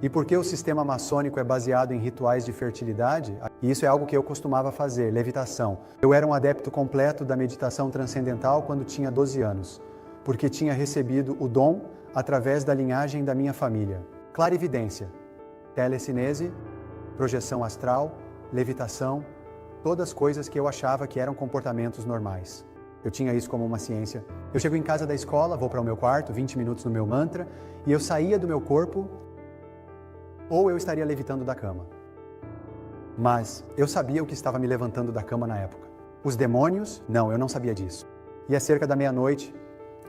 E porque o sistema maçônico é baseado em rituais de fertilidade, e isso é algo que eu costumava fazer, levitação. Eu era um adepto completo da meditação transcendental quando tinha 12 anos, porque tinha recebido o dom através da linhagem da minha família. Clarividência, telecinese, projeção astral, levitação, todas coisas que eu achava que eram comportamentos normais. Eu tinha isso como uma ciência. Eu chego em casa da escola, vou para o meu quarto, 20 minutos no meu mantra, e eu saía do meu corpo, ou eu estaria levitando da cama. Mas eu sabia o que estava me levantando da cama na época. Os demônios? Não, eu não sabia disso. E é cerca da meia-noite,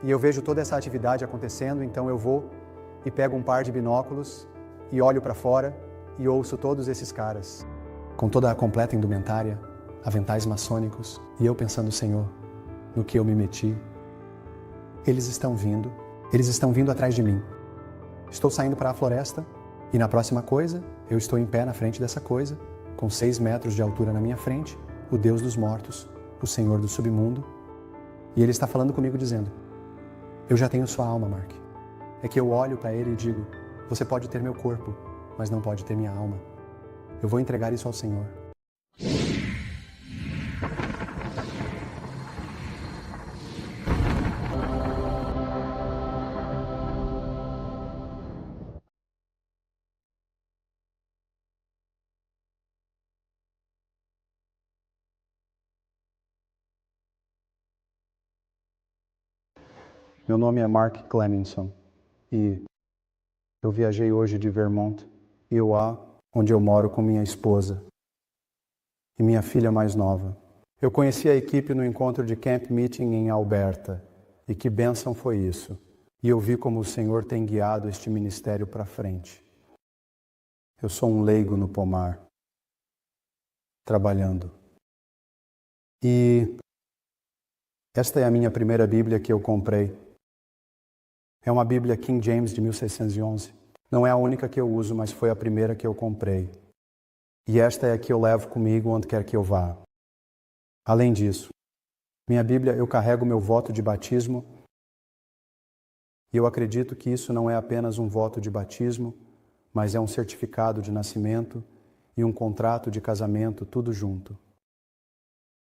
e eu vejo toda essa atividade acontecendo, então eu vou e pego um par de binóculos e olho para fora e ouço todos esses caras, com toda a completa indumentária, aventais maçônicos, e eu pensando, Senhor, no que eu me meti. Eles estão vindo atrás de mim. Estou saindo para a floresta, e na próxima coisa, eu estou em pé na frente dessa coisa, com 6 metros de altura na minha frente, o Deus dos mortos, o Senhor do submundo, e Ele está falando comigo dizendo, eu já tenho sua alma, Mark. É que eu olho para Ele e digo, você pode ter meu corpo, mas não pode ter minha alma. Eu vou entregar isso ao Senhor. Meu nome é Mark Clemenson e eu viajei hoje de Vermont, Iowa, onde eu moro com minha esposa e minha filha mais nova. Eu conheci a equipe no encontro de Camp Meeting em Alberta e que bênção foi isso. E eu vi como o Senhor tem guiado este ministério para frente. Eu sou um leigo no pomar, trabalhando. E esta é a minha primeira Bíblia que eu comprei. É uma Bíblia King James de 1611. Não é a única que eu uso, mas foi a primeira que eu comprei. E esta é a que eu levo comigo onde quer que eu vá. Além disso, minha Bíblia, eu carrego meu voto de batismo. E eu acredito que isso não é apenas um voto de batismo, mas é um certificado de nascimento e um contrato de casamento, tudo junto.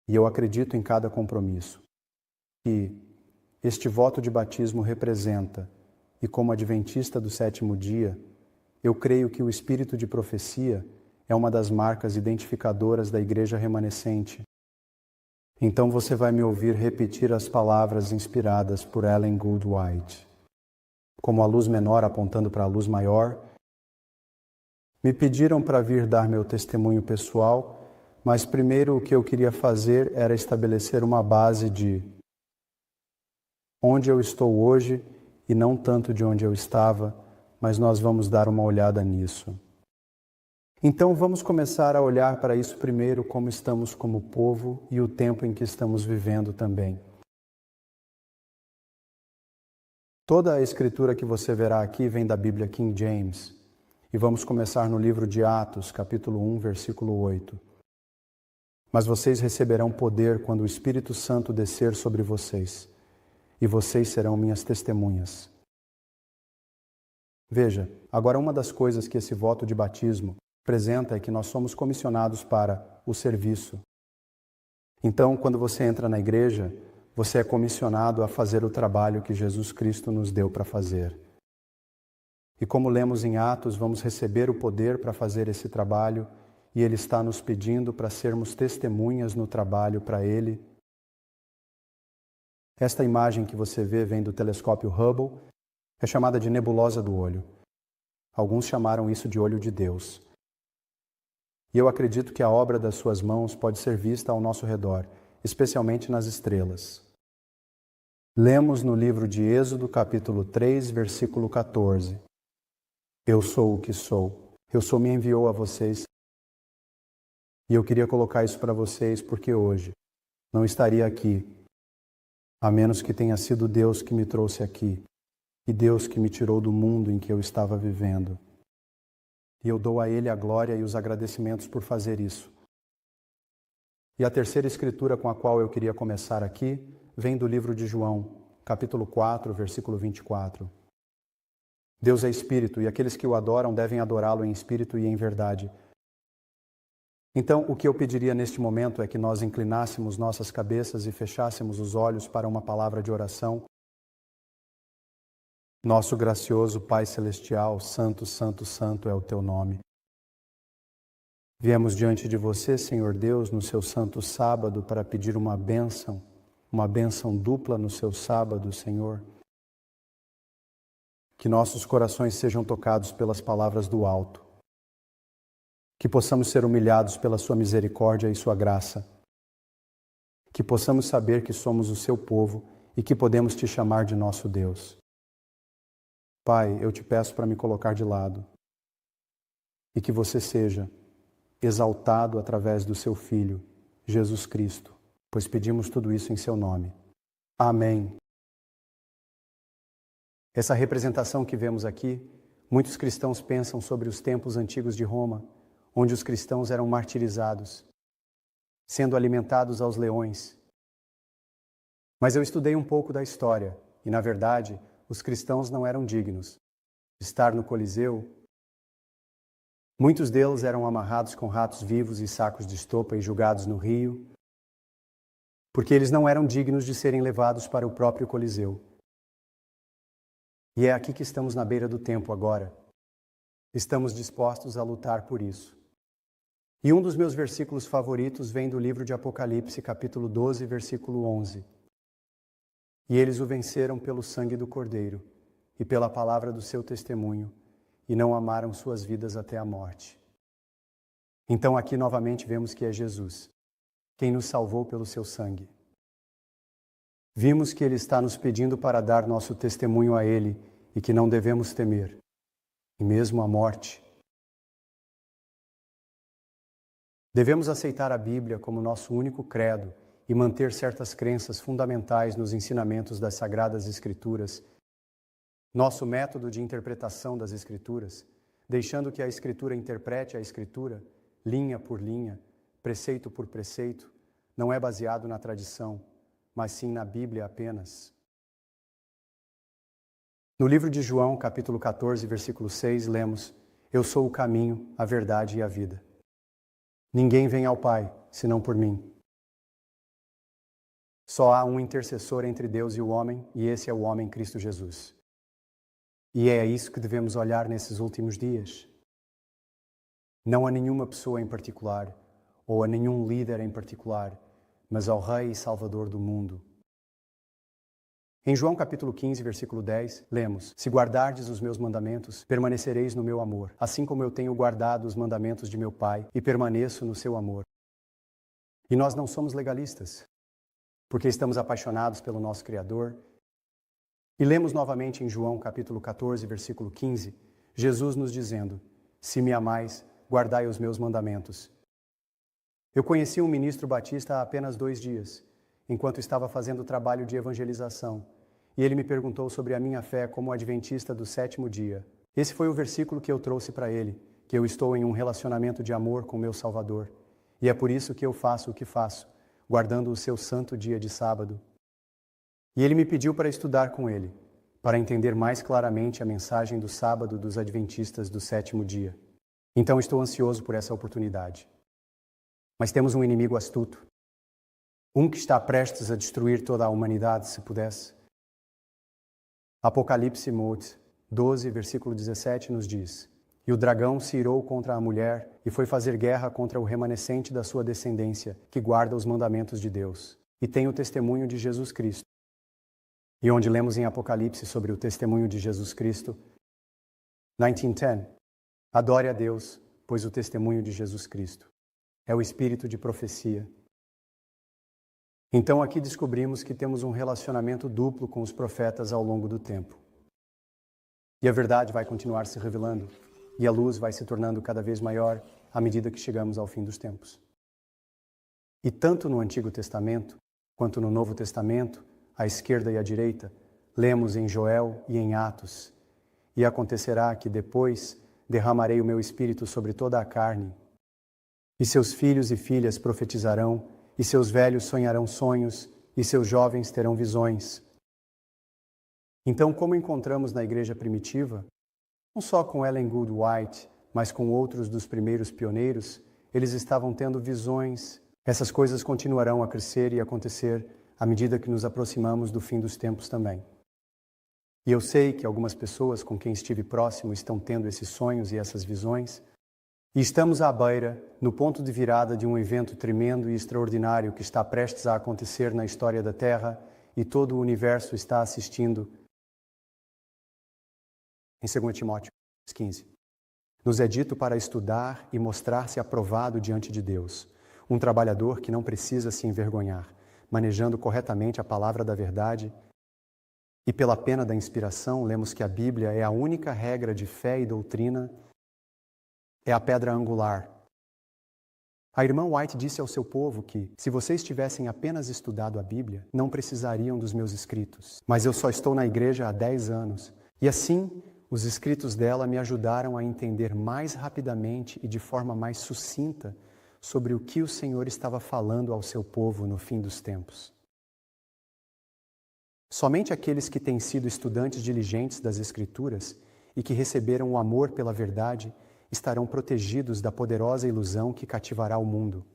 E eu acredito em cada compromisso. E este voto de batismo representa, e como adventista do 7º dia, eu creio que o espírito de profecia é uma das marcas identificadoras da igreja remanescente. Então você vai me ouvir repetir as palavras inspiradas por Ellen Gould White. Como a luz menor apontando para a luz maior, me pediram para vir dar meu testemunho pessoal, mas primeiro o que eu queria fazer era estabelecer uma base de onde eu estou hoje e não tanto de onde eu estava, mas nós vamos dar uma olhada nisso. Então vamos começar a olhar para isso primeiro, como estamos como povo e o tempo em que estamos vivendo também. Toda a escritura que você verá aqui vem da Bíblia King James. E vamos começar no livro de Atos, capítulo 1, versículo 8. Mas vocês receberão poder quando o Espírito Santo descer sobre vocês, e vocês serão minhas testemunhas. Veja, agora uma das coisas que esse voto de batismo apresenta é que nós somos comissionados para o serviço. Então, quando você entra na igreja, você é comissionado a fazer o trabalho que Jesus Cristo nos deu para fazer. E como lemos em Atos, vamos receber o poder para fazer esse trabalho e Ele está nos pedindo para sermos testemunhas no trabalho para Ele. Esta imagem que você vê vem do telescópio Hubble, é chamada de nebulosa do olho. Alguns chamaram isso de olho de Deus. E eu acredito que a obra das suas mãos pode ser vista ao nosso redor, especialmente nas estrelas. Lemos no livro de Êxodo, capítulo 3, versículo 14. Eu sou o que sou. Eu sou me enviou a vocês. E eu queria colocar isso para vocês porque hoje não estaria aqui, a menos que tenha sido Deus que me trouxe aqui e Deus que me tirou do mundo em que eu estava vivendo. E eu dou a Ele a glória e os agradecimentos por fazer isso. E a terceira escritura com a qual eu queria começar aqui vem do livro de João, capítulo 4, versículo 24. Deus é espírito e aqueles que o adoram devem adorá-lo em espírito e em verdade. Então, o que eu pediria neste momento é que nós inclinássemos nossas cabeças e fechássemos os olhos para uma palavra de oração. Nosso gracioso Pai Celestial, Santo, Santo, Santo é o Teu nome. Viemos diante de Você, Senhor Deus, no Seu santo sábado para pedir uma bênção dupla no Seu sábado, Senhor. Que nossos corações sejam tocados pelas palavras do alto. Que possamos ser humilhados pela Sua misericórdia e Sua graça. Que possamos saber que somos o Seu povo e que podemos Te chamar de nosso Deus. Pai, eu Te peço para me colocar de lado e que Você seja exaltado através do Seu Filho, Jesus Cristo, pois pedimos tudo isso em Seu nome. Amém. Essa representação que vemos aqui, muitos cristãos pensam sobre os tempos antigos de Roma, onde os cristãos eram martirizados, sendo alimentados aos leões. Mas eu estudei um pouco da história e, na verdade, os cristãos não eram dignos de estar no Coliseu. Muitos deles eram amarrados com ratos vivos e sacos de estopa e julgados no rio, porque eles não eram dignos de serem levados para o próprio Coliseu. E é aqui que estamos na beira do tempo agora. Estamos dispostos a lutar por isso. E um dos meus versículos favoritos vem do livro de Apocalipse, capítulo 12, versículo 11. E eles o venceram pelo sangue do Cordeiro e pela palavra do seu testemunho, e não amaram suas vidas até a morte. Então aqui novamente vemos que é Jesus, quem nos salvou pelo seu sangue. Vimos que Ele está nos pedindo para dar nosso testemunho a Ele e que não devemos temer, e mesmo a morte. Devemos aceitar a Bíblia como nosso único credo e manter certas crenças fundamentais nos ensinamentos das Sagradas Escrituras, nosso método de interpretação das Escrituras, deixando que a Escritura interprete a Escritura, linha por linha, preceito por preceito, não é baseado na tradição, mas sim na Bíblia apenas. No livro de João, capítulo 14, versículo 6, lemos: Eu sou o caminho, a verdade e a vida. Ninguém vem ao Pai, senão por mim. Só há um intercessor entre Deus e o homem, e esse é o homem Cristo Jesus. E é isso que devemos olhar nesses últimos dias. Não a nenhuma pessoa em particular, ou a nenhum líder em particular, mas ao Rei e Salvador do mundo. Em João capítulo 15, versículo 10, lemos: Se guardardes os meus mandamentos, permanecereis no meu amor, assim como eu tenho guardado os mandamentos de meu Pai e permaneço no seu amor. E nós não somos legalistas, porque estamos apaixonados pelo nosso Criador. E lemos novamente em João capítulo 14, versículo 15, Jesus nos dizendo: Se me amais, guardai os meus mandamentos. Eu conheci um ministro batista há apenas 2 dias, enquanto estava fazendo o trabalho de evangelização, e ele me perguntou sobre a minha fé como adventista do 7º dia. Esse foi o versículo que eu trouxe para ele, que eu estou em um relacionamento de amor com meu Salvador, e é por isso que eu faço o que faço, guardando o seu santo dia de sábado. E ele me pediu para estudar com ele, para entender mais claramente a mensagem do sábado dos adventistas do 7º dia. Então estou ansioso por essa oportunidade. Mas temos um inimigo astuto, um que está prestes a destruir toda a humanidade, se pudesse. Apocalipse 12, versículo 17, nos diz: E o dragão se irou contra a mulher e foi fazer guerra contra o remanescente da sua descendência, que guarda os mandamentos de Deus, e tem o testemunho de Jesus Cristo. E onde lemos em Apocalipse sobre o testemunho de Jesus Cristo, 19:10, adore a Deus, pois o testemunho de Jesus Cristo é o espírito de profecia. Então aqui descobrimos que temos um relacionamento duplo com os profetas ao longo do tempo. E a verdade vai continuar se revelando, e a luz vai se tornando cada vez maior à medida que chegamos ao fim dos tempos. E tanto no Antigo Testamento, quanto no Novo Testamento, à esquerda e à direita, lemos em Joel e em Atos: E acontecerá que depois derramarei o meu espírito sobre toda a carne, e seus filhos e filhas profetizarão, e seus velhos sonharão sonhos, e seus jovens terão visões. Então, como encontramos na igreja primitiva, Não só com Ellen Gould White, mas com outros dos primeiros pioneiros, eles estavam tendo visões. Essas coisas continuarão a crescer e acontecer à medida que nos aproximamos do fim dos tempos também. E eu sei que algumas pessoas com quem estive próximo estão tendo esses sonhos e essas visões, e estamos à beira, no ponto de virada de um evento tremendo e extraordinário que está prestes a acontecer na história da Terra, e todo o universo está assistindo. Em 2 Timóteo 15. Nos é dito para estudar e mostrar-se aprovado diante de Deus, um trabalhador que não precisa se envergonhar, manejando corretamente a palavra da verdade. E pela pena da inspiração, lemos que a Bíblia é a única regra de fé e doutrina, é a pedra angular. A irmã White disse ao seu povo que, se vocês tivessem apenas estudado a Bíblia, não precisariam dos meus escritos. Mas eu só estou na igreja há 10 anos. E assim, os escritos dela me ajudaram a entender mais rapidamente e de forma mais sucinta sobre o que o Senhor estava falando ao seu povo no fim dos tempos. Somente aqueles que têm sido estudantes diligentes das Escrituras e que receberam o amor pela verdade estarão protegidos da poderosa ilusão que cativará o mundo.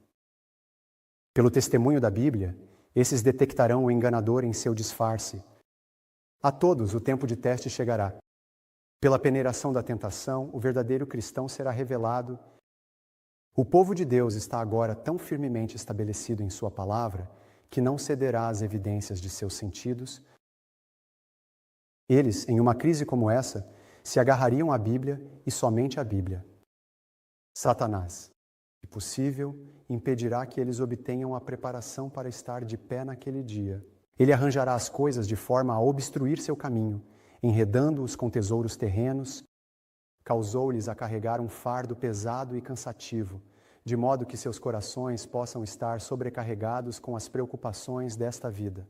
Pelo testemunho da Bíblia, esses detectarão o enganador em seu disfarce. A todos o tempo de teste chegará. Pela peneiração da tentação, o verdadeiro cristão será revelado. O povo de Deus está agora tão firmemente estabelecido em sua palavra que não cederá às evidências de seus sentidos. Eles, em uma crise como essa, se agarrariam à Bíblia e somente à Bíblia. Satanás, se possível, impedirá que eles obtenham a preparação para estar de pé naquele dia. Ele arranjará as coisas de forma a obstruir seu caminho, enredando-os com tesouros terrenos, causou-lhes a carregar um fardo pesado e cansativo, de modo que seus corações possam estar sobrecarregados com as preocupações desta vida,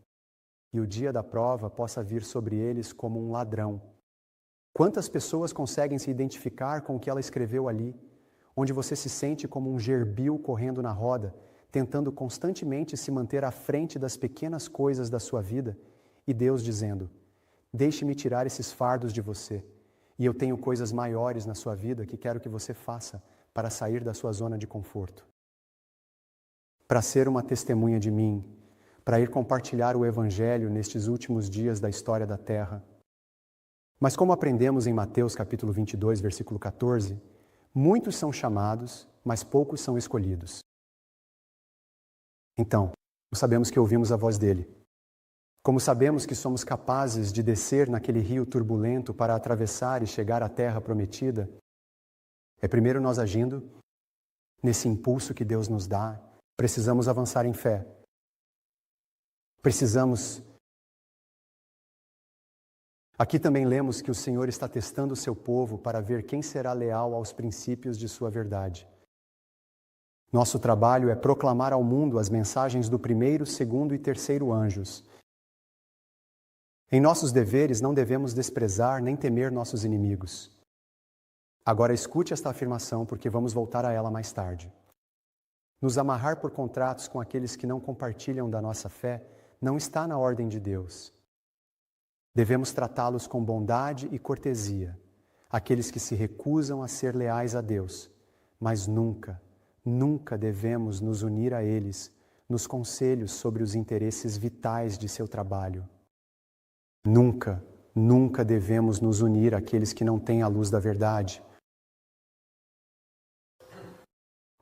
e o dia da prova possa vir sobre eles como um ladrão. Quantas pessoas conseguem se identificar com o que ela escreveu ali, onde você se sente como um gerbil correndo na roda, tentando constantemente se manter à frente das pequenas coisas da sua vida, e Deus dizendo: deixe-me tirar esses fardos de você, e eu tenho coisas maiores na sua vida que quero que você faça para sair da sua zona de conforto. Para ser uma testemunha de mim, para ir compartilhar o Evangelho nestes últimos dias da história da Terra. Mas como aprendemos em Mateus capítulo 22, versículo 14, muitos são chamados, mas poucos são escolhidos. Então, sabemos que ouvimos a voz dele. Como sabemos que somos capazes de descer naquele rio turbulento para atravessar e chegar à terra prometida, é primeiro nós agindo nesse impulso que Deus nos dá. Precisamos avançar em fé. Aqui também lemos que o Senhor está testando o seu povo para ver quem será leal aos princípios de sua verdade. Nosso trabalho é proclamar ao mundo as mensagens do primeiro, segundo e terceiro anjos. Em nossos deveres não devemos desprezar nem temer nossos inimigos. Agora escute esta afirmação, porque vamos voltar a ela mais tarde. Nos amarrar por contratos com aqueles que não compartilham da nossa fé não está na ordem de Deus. Devemos tratá-los com bondade e cortesia, aqueles que se recusam a ser leais a Deus, mas nunca devemos nos unir a eles nos conselhos sobre os interesses vitais de seu trabalho. Nunca devemos nos unir àqueles que não têm a luz da verdade.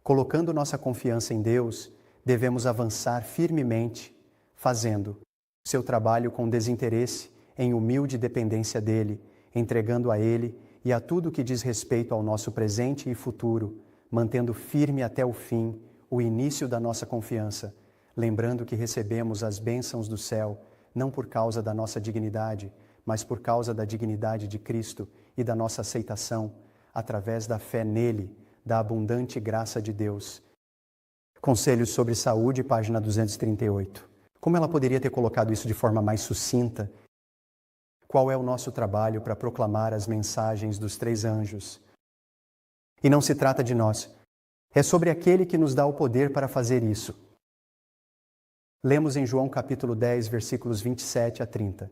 Colocando nossa confiança em Deus, devemos avançar firmemente, fazendo seu trabalho com desinteresse, em humilde dependência dele, entregando a ele e a tudo que diz respeito ao nosso presente e futuro, mantendo firme até o fim o início da nossa confiança, lembrando que recebemos as bênçãos do céu, não por causa da nossa dignidade, mas por causa da dignidade de Cristo e da nossa aceitação, através da fé nele, da abundante graça de Deus. Conselhos sobre Saúde, página 238. Como ela poderia ter colocado isso de forma mais sucinta? Qual é o nosso trabalho para proclamar as mensagens dos 3 anjos? E não se trata de nós. É sobre aquele que nos dá o poder para fazer isso. Lemos em João capítulo 10, versículos 27 a 30.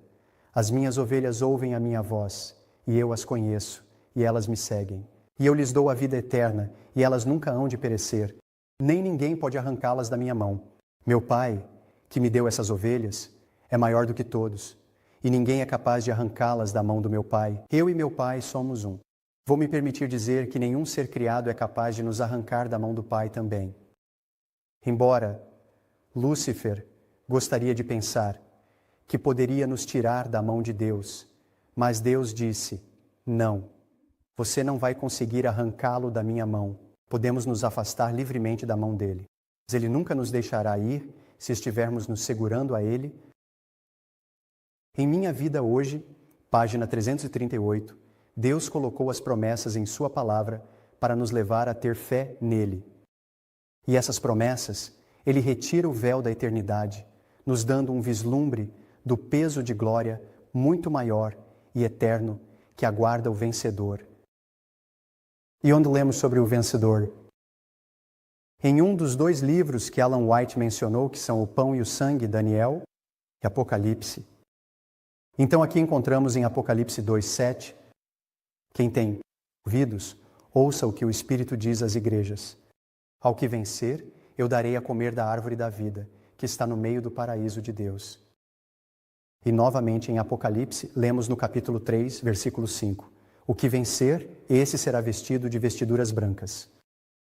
As minhas ovelhas ouvem a minha voz, e eu as conheço, e elas me seguem. E eu lhes dou a vida eterna, e elas nunca hão de perecer, nem ninguém pode arrancá-las da minha mão. Meu Pai, que me deu essas ovelhas, é maior do que todos, e ninguém é capaz de arrancá-las da mão do meu Pai. Eu e meu Pai somos um. Vou me permitir dizer que nenhum ser criado é capaz de nos arrancar da mão do Pai também. Embora Lúcifer gostaria de pensar que poderia nos tirar da mão de Deus, mas Deus disse: não, você não vai conseguir arrancá-lo da minha mão. Podemos nos afastar livremente da mão dele, mas ele nunca nos deixará ir se estivermos nos segurando a ele. Em minha vida hoje, página 338, Deus colocou as promessas em sua palavra para nos levar a ter fé nele. E essas promessas, ele retira o véu da eternidade, nos dando um vislumbre do peso de glória muito maior e eterno que aguarda o vencedor. E onde lemos sobre o vencedor? Em um dos 2 livros que Ellen White mencionou, que são O Pão e o Sangue, Daniel e Apocalipse. Então aqui encontramos em Apocalipse 2:7, quem tem ouvidos, ouça o que o Espírito diz às igrejas. Ao que vencer, eu darei a comer da árvore da vida, que está no meio do paraíso de Deus. E novamente em Apocalipse, lemos no capítulo 3, versículo 5. O que vencer, esse será vestido de vestiduras brancas.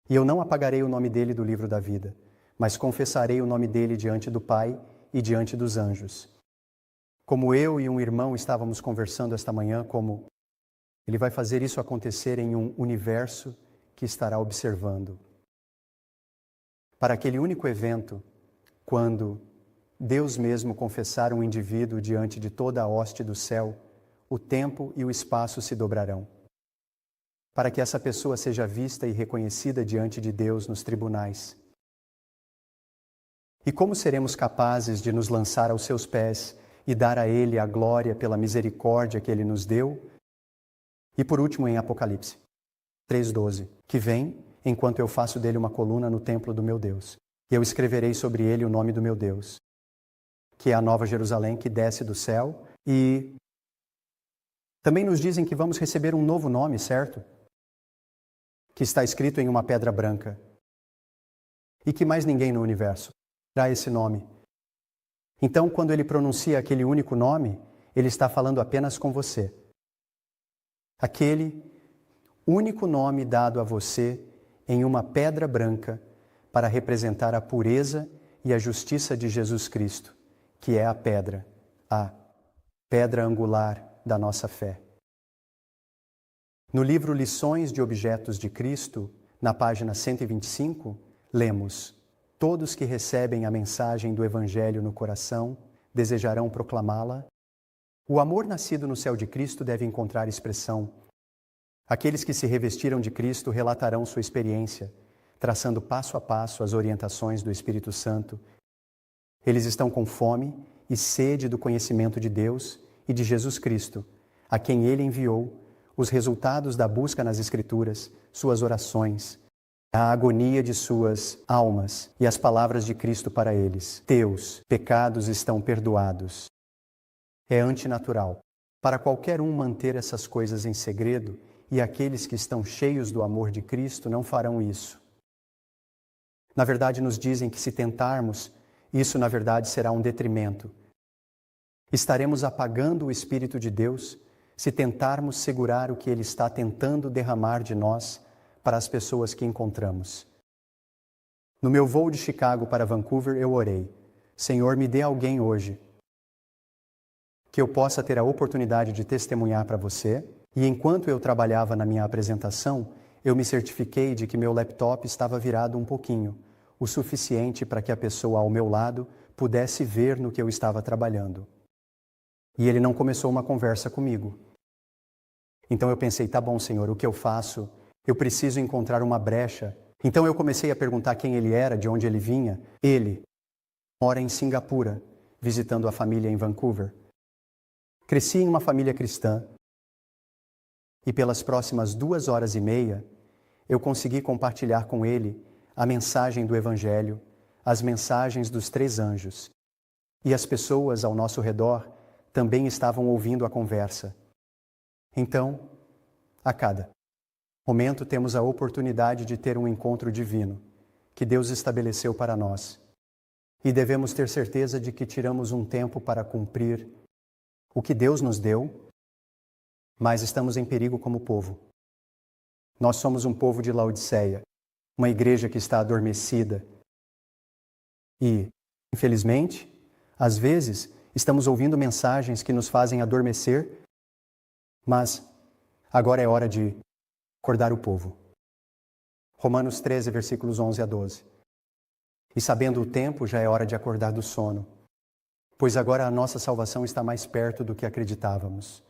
E eu não apagarei o nome dele do livro da vida, mas confessarei o nome dele diante do Pai e diante dos anjos. Como eu e um irmão estávamos conversando esta manhã, como ele vai fazer isso acontecer em um universo que estará observando. Para aquele único evento, quando Deus mesmo confessar um indivíduo diante de toda a hoste do céu, o tempo e o espaço se dobrarão. Para que essa pessoa seja vista e reconhecida diante de Deus nos tribunais. E como seremos capazes de nos lançar aos seus pés e dar a Ele a glória pela misericórdia que Ele nos deu? E por último em Apocalipse 3:12, que vem enquanto eu faço dele uma coluna no templo do meu Deus. E eu escreverei sobre ele o nome do meu Deus, que é a Nova Jerusalém que desce do céu. E também nos dizem que vamos receber um novo nome, certo? Que está escrito em uma pedra branca. E que mais ninguém no universo terá esse nome. Então, quando ele pronuncia aquele único nome, ele está falando apenas com você. Aquele único nome dado a você em uma pedra branca para representar a pureza e a justiça de Jesus Cristo, que é a pedra angular da nossa fé. No livro Lições de Objetos de Cristo, na página 125, lemos: todos que recebem a mensagem do Evangelho no coração desejarão proclamá-la. O amor nascido no céu de Cristo deve encontrar expressão. Aqueles que se revestiram de Cristo relatarão sua experiência, traçando passo a passo as orientações do Espírito Santo. Eles estão com fome e sede do conhecimento de Deus e de Jesus Cristo, a quem Ele enviou, os resultados da busca nas Escrituras, suas orações, a agonia de suas almas e as palavras de Cristo para eles. Teus pecados estão perdoados. É antinatural para qualquer um manter essas coisas em segredo, e aqueles que estão cheios do amor de Cristo não farão isso. Na verdade, nos dizem que se tentarmos, isso na verdade será um detrimento. Estaremos apagando o Espírito de Deus se tentarmos segurar o que Ele está tentando derramar de nós para as pessoas que encontramos. No meu voo de Chicago para Vancouver, eu orei: Senhor, me dê alguém hoje que eu possa ter a oportunidade de testemunhar para você. E enquanto eu trabalhava na minha apresentação, eu me certifiquei de que meu laptop estava virado um pouquinho, o suficiente para que a pessoa ao meu lado pudesse ver no que eu estava trabalhando. E ele não começou uma conversa comigo. Então eu pensei: tá bom, Senhor, o que eu faço? Eu preciso encontrar uma brecha. Então eu comecei a perguntar quem ele era, de onde ele vinha. Ele mora em Singapura, visitando a família em Vancouver. Cresci em uma família cristã. E pelas próximas 2h30, eu consegui compartilhar com ele a mensagem do Evangelho, as mensagens dos 3 anjos. E as pessoas ao nosso redor também estavam ouvindo a conversa. Então, A cada momento temos a oportunidade de ter um encontro divino que Deus estabeleceu para nós. E devemos ter certeza de que tiramos um tempo para cumprir o que Deus nos deu, mas estamos em perigo como povo. Nós somos um povo de Laodiceia, uma igreja que está adormecida. E, infelizmente, às vezes, estamos ouvindo mensagens que nos fazem adormecer, mas agora é hora de acordar o povo. Romanos 13, versículos 11 a 12. E sabendo o tempo, já é hora de acordar do sono, pois agora a nossa salvação está mais perto do que acreditávamos.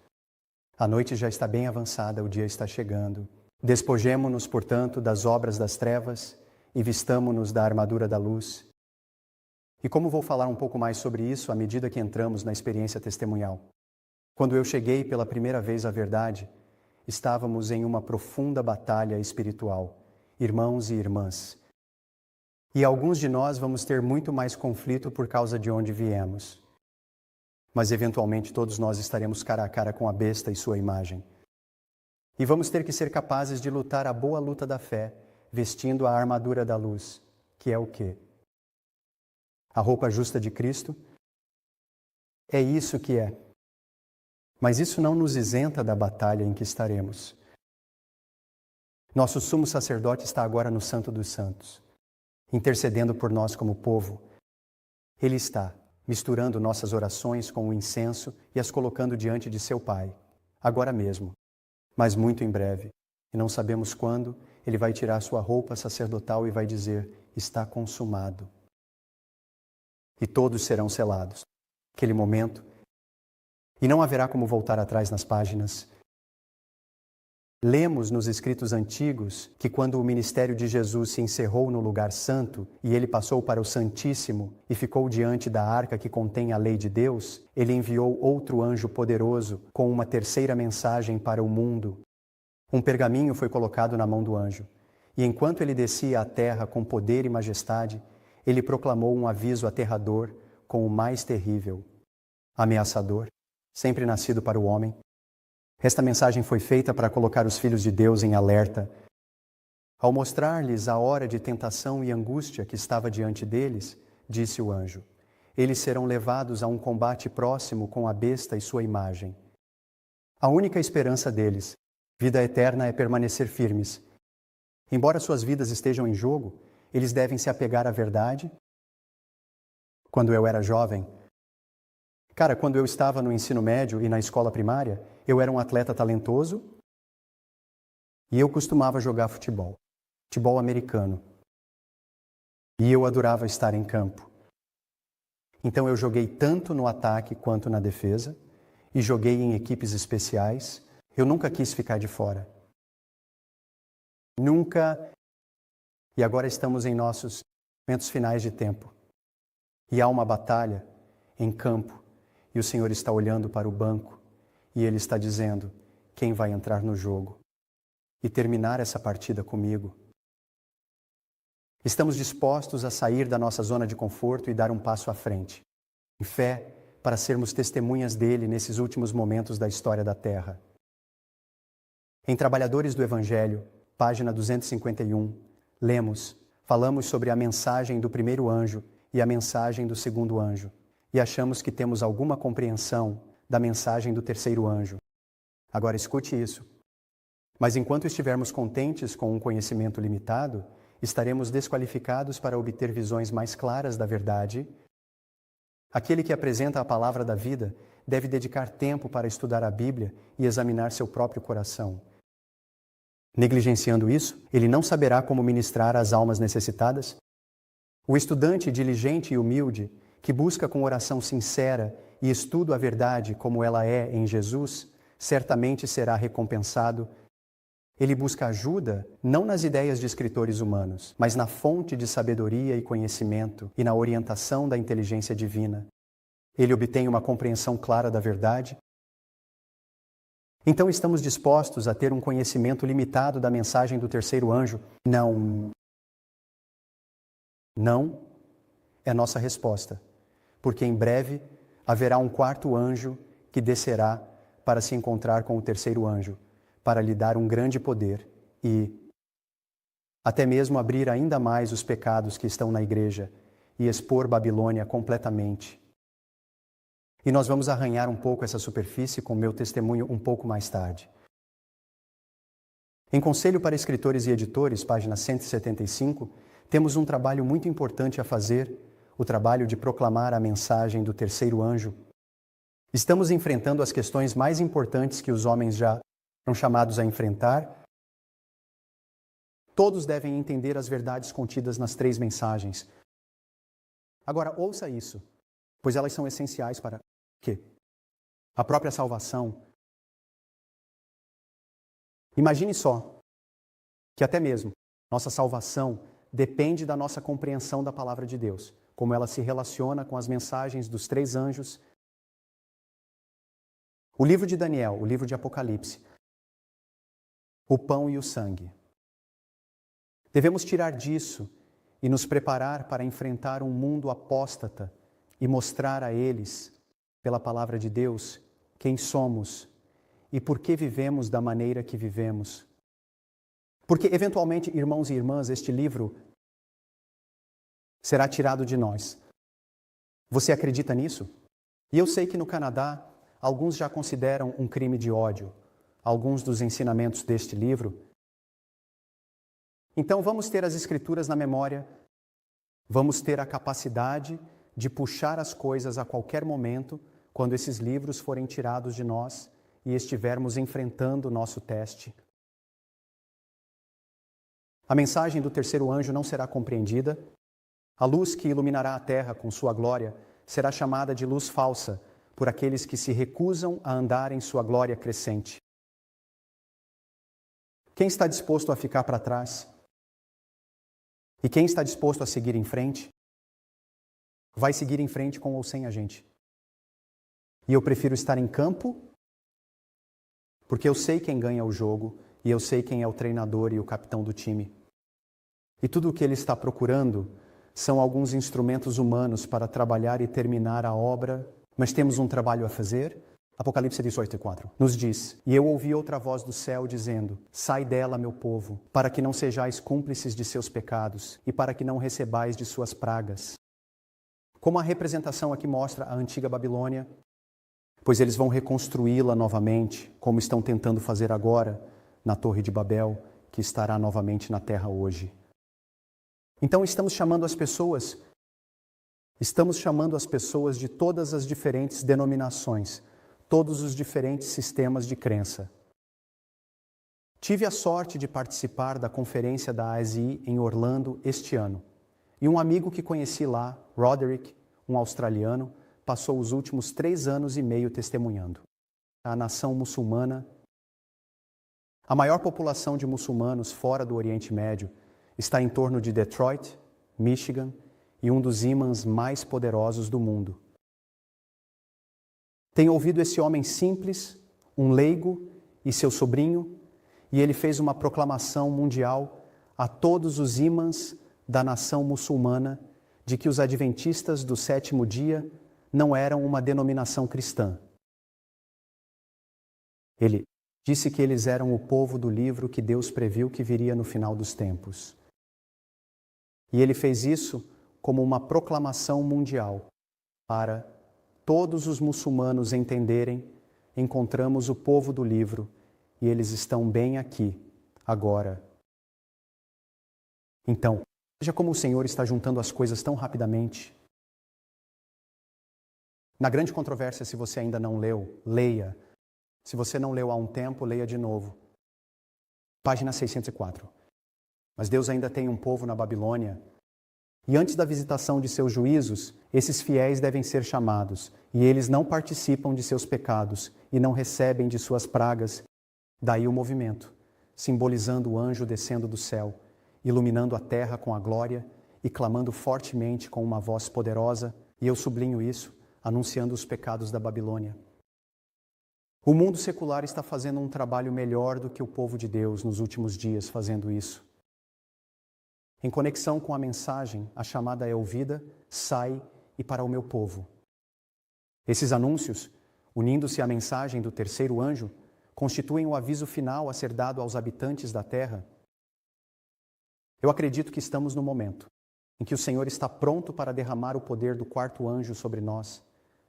A noite já está bem avançada, o dia está chegando. Despojemo-nos, portanto, das obras das trevas e vistamo-nos da armadura da luz. E como vou falar um pouco mais sobre isso à medida que entramos na experiência testemunhal? Quando eu cheguei pela primeira vez à verdade, estávamos em uma profunda batalha espiritual, irmãos e irmãs. E alguns de nós vamos ter muito mais conflito por causa de onde viemos. Mas eventualmente todos nós estaremos cara a cara com a besta e sua imagem. E vamos ter que ser capazes de lutar a boa luta da fé, vestindo a armadura da luz, que é o quê? A roupa justa de Cristo? É isso que é. Mas isso não nos isenta da batalha em que estaremos. Nosso sumo sacerdote está agora no Santo dos Santos, intercedendo por nós como povo. Ele está misturando nossas orações com o incenso e as colocando diante de seu Pai, agora mesmo, mas muito em breve, e não sabemos quando, ele vai tirar sua roupa sacerdotal e vai dizer: está consumado. E todos serão selados. Aquele momento, e não haverá como voltar atrás nas páginas. Lemos nos escritos antigos que quando o ministério de Jesus se encerrou no lugar santo e ele passou para o Santíssimo e ficou diante da arca que contém a lei de Deus, ele enviou outro anjo poderoso com uma terceira mensagem para o mundo. Um pergaminho foi colocado na mão do anjo, e enquanto ele descia à terra com poder e majestade, ele proclamou um aviso aterrador com o mais terrível, ameaçador, sempre nascido para o homem. Esta mensagem foi feita para colocar os filhos de Deus em alerta. Ao mostrar-lhes a hora de tentação e angústia que estava diante deles, disse o anjo: eles serão levados a um combate próximo com a besta e sua imagem. A única esperança deles, vida eterna, é permanecer firmes. Embora suas vidas estejam em jogo, eles devem se apegar à verdade. Quando eu era jovem, quando eu estava no ensino médio e na escola primária, eu era um atleta talentoso e eu costumava jogar futebol americano. E eu adorava estar em campo. Então eu joguei tanto no ataque quanto na defesa e joguei em equipes especiais. Eu nunca quis ficar de fora. Nunca. E agora estamos em nossos momentos finais de tempo. E há uma batalha em campo. E o Senhor está olhando para o banco e Ele está dizendo: quem vai entrar no jogo e terminar essa partida comigo? Estamos dispostos a sair da nossa zona de conforto e dar um passo à frente, em fé, para sermos testemunhas dele nesses últimos momentos da história da Terra. Em Trabalhadores do Evangelho, página 251, falamos sobre a mensagem do primeiro anjo e a mensagem do segundo anjo. E achamos que temos alguma compreensão da mensagem do terceiro anjo. Agora escute isso. Mas enquanto estivermos contentes com um conhecimento limitado, estaremos desqualificados para obter visões mais claras da verdade. Aquele que apresenta a palavra da vida deve dedicar tempo para estudar a Bíblia e examinar seu próprio coração. Negligenciando isso, ele não saberá como ministrar às almas necessitadas. O estudante diligente e humilde, que busca com oração sincera e estudo a verdade como ela é em Jesus, certamente será recompensado. Ele busca ajuda não nas ideias de escritores humanos, mas na fonte de sabedoria e conhecimento e na orientação da inteligência divina. Ele obtém uma compreensão clara da verdade. Então estamos dispostos a ter um conhecimento limitado da mensagem do terceiro anjo? Não. Não é nossa resposta. Porque em breve haverá um quarto anjo que descerá para se encontrar com o terceiro anjo, para lhe dar um grande poder e até mesmo abrir ainda mais os pecados que estão na igreja e expor Babilônia completamente. E nós vamos arranhar um pouco essa superfície com meu testemunho um pouco mais tarde. Em Conselho para Escritores e Editores, página 175, temos um trabalho muito importante a fazer, o trabalho de proclamar a mensagem do terceiro anjo. Estamos enfrentando as questões mais importantes que os homens já foram chamados a enfrentar. Todos devem entender as verdades contidas nas 3 mensagens. Agora, ouça isso, pois elas são essenciais para quê? A própria salvação. Imagine só que até mesmo nossa salvação depende da nossa compreensão da palavra de Deus, como ela se relaciona com as mensagens dos 3 anjos. O livro de Daniel, o livro de Apocalipse, o pão e o sangue. Devemos tirar disso e nos preparar para enfrentar um mundo apóstata e mostrar a eles, pela palavra de Deus, quem somos e por que vivemos da maneira que vivemos. Porque, eventualmente, irmãos e irmãs, este livro será tirado de nós. Você acredita nisso? E eu sei que no Canadá, alguns já consideram um crime de ódio alguns dos ensinamentos deste livro. Então, vamos ter as Escrituras na memória, vamos ter a capacidade de puxar as coisas a qualquer momento, quando esses livros forem tirados de nós e estivermos enfrentando o nosso teste. A mensagem do terceiro anjo não será compreendida. A luz que iluminará a terra com sua glória será chamada de luz falsa por aqueles que se recusam a andar em sua glória crescente. Quem está disposto a ficar para trás? E quem está disposto a seguir em frente? Vai seguir em frente com ou sem a gente. E eu prefiro estar em campo, porque eu sei quem ganha o jogo e eu sei quem é o treinador e o capitão do time. E tudo o que ele está procurando são alguns instrumentos humanos para trabalhar e terminar a obra, mas temos um trabalho a fazer. Apocalipse 18:4 nos diz: E eu ouvi outra voz do céu dizendo: Sai dela, meu povo, para que não sejais cúmplices de seus pecados e para que não recebais de suas pragas. Como a representação aqui mostra a antiga Babilônia, pois eles vão reconstruí-la novamente, como estão tentando fazer agora na Torre de Babel, que estará novamente na terra hoje. Então estamos chamando as pessoas de todas as diferentes denominações, todos os diferentes sistemas de crença. Tive a sorte de participar da conferência da ASI em Orlando este ano. E um amigo que conheci lá, Roderick, um australiano, passou os últimos 3 anos e meio testemunhando. A nação muçulmana, a maior população de muçulmanos fora do Oriente Médio, está em torno de Detroit, Michigan, e um dos ímãs mais poderosos do mundo. Tenho ouvido esse homem simples, um leigo e seu sobrinho, e ele fez uma proclamação mundial a todos os ímãs da nação muçulmana de que os adventistas do 7º dia não eram uma denominação cristã. Ele disse que eles eram o povo do livro que Deus previu que viria no final dos tempos. E ele fez isso como uma proclamação mundial para todos os muçulmanos entenderem: encontramos o povo do livro e eles estão bem aqui, agora. Então, veja como o Senhor está juntando as coisas tão rapidamente. Na grande controvérsia, se você ainda não leu, leia. Se você não leu há um tempo, leia de novo. Página 604. Mas Deus ainda tem um povo na Babilônia. E antes da visitação de seus juízos, esses fiéis devem ser chamados, e eles não participam de seus pecados e não recebem de suas pragas. Daí o movimento, simbolizando o anjo descendo do céu, iluminando a terra com a glória e clamando fortemente com uma voz poderosa, e eu sublinho isso, anunciando os pecados da Babilônia. O mundo secular está fazendo um trabalho melhor do que o povo de Deus nos últimos dias fazendo isso. Em conexão com a mensagem, a chamada é ouvida: sai e para o meu povo. Esses anúncios, unindo-se à mensagem do terceiro anjo, constituem o aviso final a ser dado aos habitantes da terra? Eu acredito que estamos no momento em que o Senhor está pronto para derramar o poder do quarto anjo sobre nós,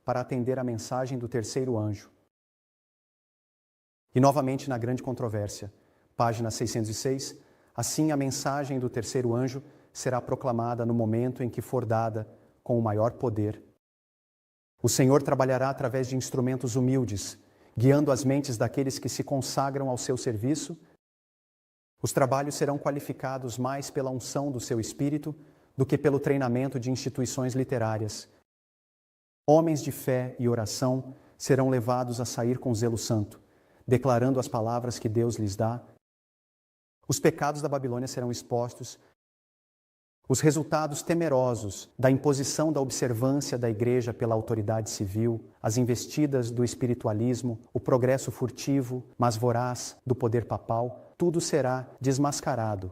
para atender a mensagem do terceiro anjo. E novamente na grande controvérsia, página 606, assim a mensagem do terceiro anjo será proclamada no momento em que for dada com o maior poder. O Senhor trabalhará através de instrumentos humildes, guiando as mentes daqueles que se consagram ao seu serviço. Os trabalhos serão qualificados mais pela unção do seu espírito do que pelo treinamento de instituições literárias. Homens de fé e oração serão levados a sair com zelo santo, declarando as palavras que Deus lhes dá. Os pecados da Babilônia serão expostos. Os resultados temerosos da imposição da observância da Igreja pela autoridade civil, as investidas do espiritualismo, o progresso furtivo, mas voraz do poder papal, tudo será desmascarado.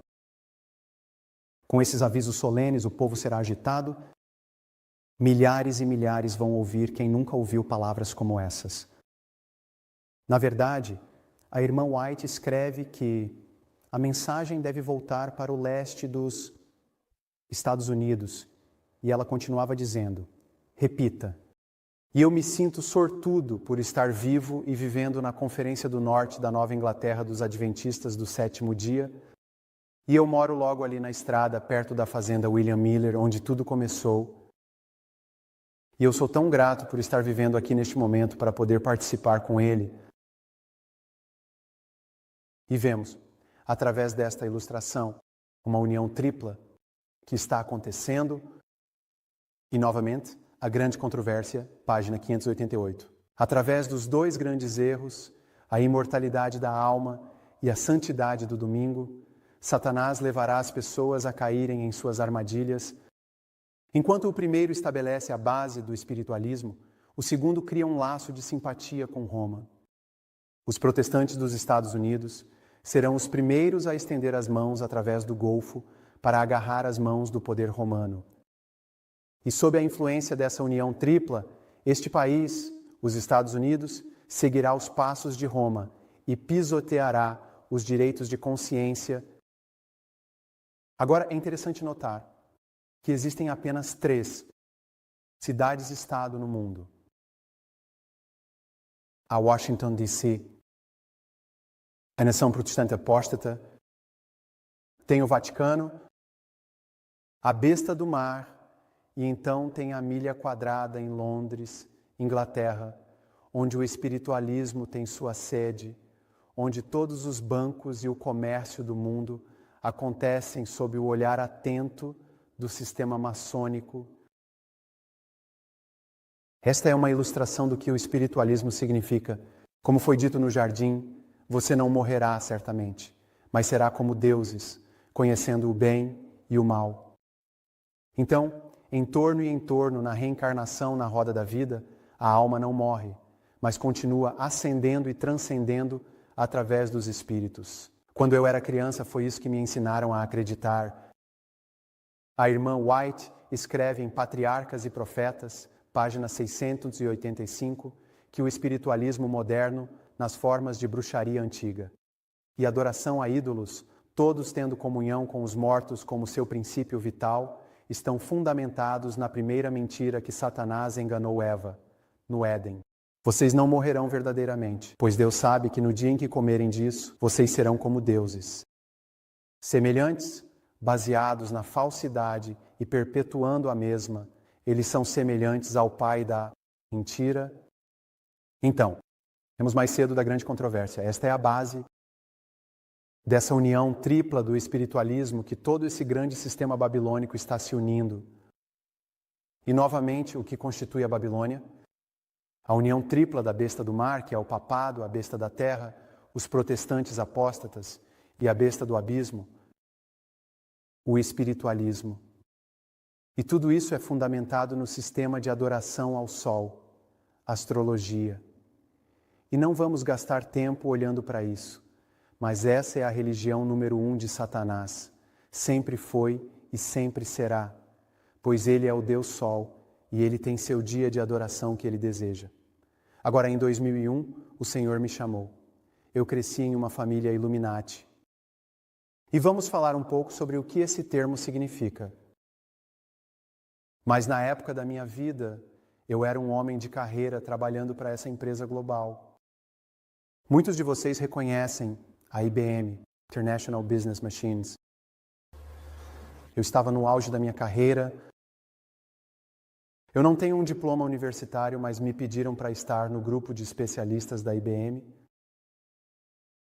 Com esses avisos solenes, o povo será agitado. Milhares e milhares vão ouvir quem nunca ouviu palavras como essas. Na verdade, a irmã White escreve que a mensagem deve voltar para o leste dos Estados Unidos. E ela continuava dizendo, repita, e eu me sinto sortudo por estar vivo e vivendo na Conferência do Norte da Nova Inglaterra dos Adventistas do Sétimo Dia, e eu moro logo ali na estrada, perto da fazenda William Miller, onde tudo começou. E eu sou tão grato por estar vivendo aqui neste momento para poder participar com ele. E vemos, através desta ilustração, uma união tripla que está acontecendo. E, novamente, a grande controvérsia, página 588. Através dos dois grandes erros, a imortalidade da alma e a santidade do domingo, Satanás levará as pessoas a caírem em suas armadilhas. Enquanto o primeiro estabelece a base do espiritualismo, o segundo cria um laço de simpatia com Roma. Os protestantes dos Estados Unidos serão os primeiros a estender as mãos através do Golfo para agarrar as mãos do poder romano. E sob a influência dessa união tripla, este país, os Estados Unidos, seguirá os passos de Roma e pisoteará os direitos de consciência. Agora, é interessante notar que existem apenas 3 cidades-estado no mundo. A Washington, D.C., a nação protestante apóstata, tem o Vaticano, a besta do mar, e então tem a milha quadrada em Londres, Inglaterra, onde o espiritualismo tem sua sede, onde todos os bancos e o comércio do mundo acontecem sob o olhar atento do sistema maçônico. Esta é uma ilustração do que o espiritualismo significa. Como foi dito no jardim, você não morrerá certamente, mas será como deuses, conhecendo o bem e o mal. Então, em torno, na reencarnação, na roda da vida, a alma não morre, mas continua ascendendo e transcendendo através dos espíritos. Quando eu era criança, foi isso que me ensinaram a acreditar. A irmã White escreve em Patriarcas e Profetas, página 685, que o espiritualismo moderno, nas formas de bruxaria antiga, e adoração a ídolos, todos tendo comunhão com os mortos como seu princípio vital, estão fundamentados na primeira mentira que Satanás enganou Eva, no Éden. Vocês não morrerão verdadeiramente, pois Deus sabe que no dia em que comerem disso, vocês serão como deuses. Semelhantes, baseados na falsidade e perpetuando a mesma, eles são semelhantes ao pai da mentira. Então, temos mais cedo da grande controvérsia. Esta é a base dessa união tripla do espiritualismo que todo esse grande sistema babilônico está se unindo. E novamente, o que constitui a Babilônia? A união tripla da besta do mar, que é o papado, a besta da terra, os protestantes apóstatas e a besta do abismo, o espiritualismo. E tudo isso é fundamentado no sistema de adoração ao sol, astrologia. E não vamos gastar tempo olhando para isso, mas essa é a religião número 1 de Satanás. Sempre foi e sempre será, pois ele é o Deus Sol e ele tem seu dia de adoração que ele deseja. Agora, em 2001, o Senhor me chamou. eu cresci em uma família Illuminati. E vamos falar um pouco sobre o que esse termo significa. Mas na época da minha vida, eu era um homem de carreira trabalhando para essa empresa global. Muitos de vocês reconhecem a IBM, International Business Machines. Eu estava no auge da minha carreira. Eu não tenho um diploma universitário, mas me pediram para estar no grupo de especialistas da IBM.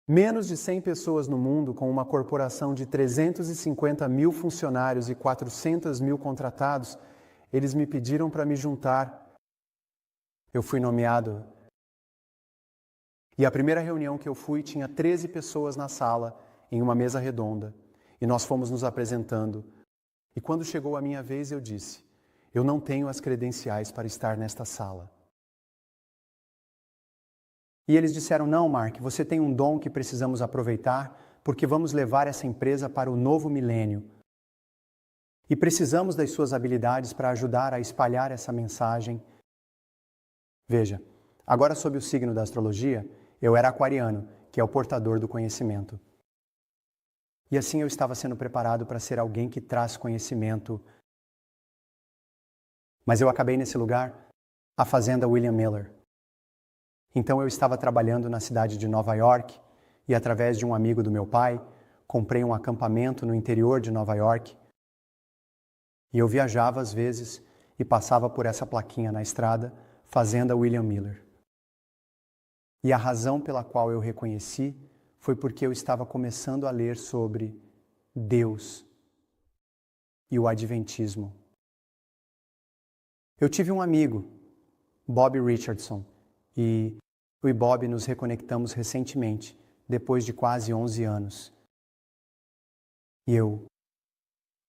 Menos de 100 pessoas no mundo, com uma corporação de 350 mil funcionários e 400 mil contratados, eles me pediram para me juntar. Eu fui nomeado. E a primeira reunião que eu fui tinha 13 pessoas na sala, em uma mesa redonda. E nós fomos nos apresentando. E quando chegou a minha vez, eu disse: eu não tenho as credenciais para estar nesta sala. E eles disseram: não, Mark, você tem um dom que precisamos aproveitar, porque vamos levar essa empresa para o novo milênio. E precisamos das suas habilidades para ajudar a espalhar essa mensagem. Veja, agora sob o signo da astrologia, eu era aquariano, que é o portador do conhecimento. E assim eu estava sendo preparado para ser alguém que traz conhecimento. Mas eu acabei nesse lugar, a fazenda William Miller. Então eu estava trabalhando na cidade de Nova York e, através de um amigo do meu pai, comprei um acampamento no interior de Nova York. E eu viajava às vezes e passava por essa plaquinha na estrada, Fazenda William Miller. E a razão pela qual eu reconheci foi porque eu estava começando a ler sobre Deus e o Adventismo. Eu tive um amigo, Bob Richardson, e eu e Bob nos reconectamos recentemente, depois de quase 11 anos. E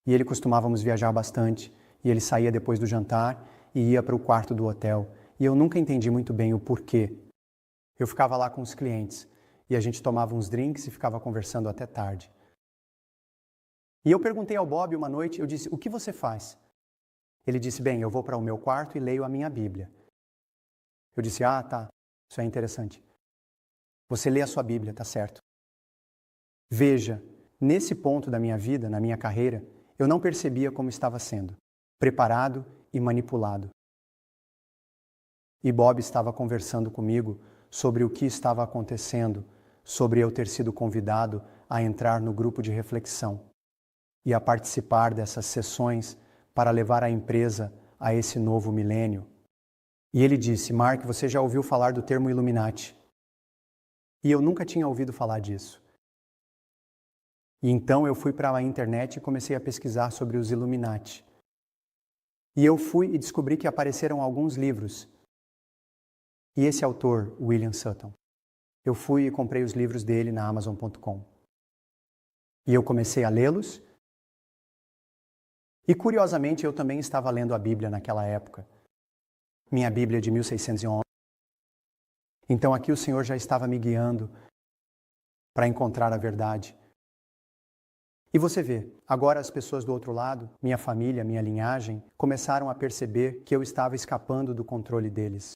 ele costumávamos viajar bastante, e ele saía depois do jantar e ia para o quarto do hotel. E eu nunca entendi muito bem o porquê. Eu ficava lá com os clientes, e a gente tomava uns drinks e ficava conversando até tarde. E eu perguntei ao Bob uma noite, eu disse: o que você faz? Ele disse: bem, eu vou para o meu quarto e leio a minha Bíblia. Eu disse: ah, tá, isso é interessante. Você lê a sua Bíblia, tá certo. Veja, nesse ponto da minha vida, na minha carreira, eu não percebia como estava sendo preparado e manipulado. E Bob estava conversando comigo sobre o que estava acontecendo, sobre eu ter sido convidado a entrar no grupo de reflexão e a participar dessas sessões para levar a empresa a esse novo milênio. E ele disse: Mark, você já ouviu falar do termo Illuminati? E eu nunca tinha ouvido falar disso. E então eu fui para a internet e comecei a pesquisar sobre os Illuminati. E eu fui e descobri que apareceram alguns livros. E esse autor, William Sutton, eu fui e comprei os livros dele na Amazon.com. E eu comecei a lê-los. E curiosamente eu também estava lendo a Bíblia naquela época. Minha Bíblia de 1611. Então aqui o Senhor já estava me guiando para encontrar a verdade. E você vê, agora as pessoas do outro lado, minha família, minha linhagem, começaram a perceber que eu estava escapando do controle deles.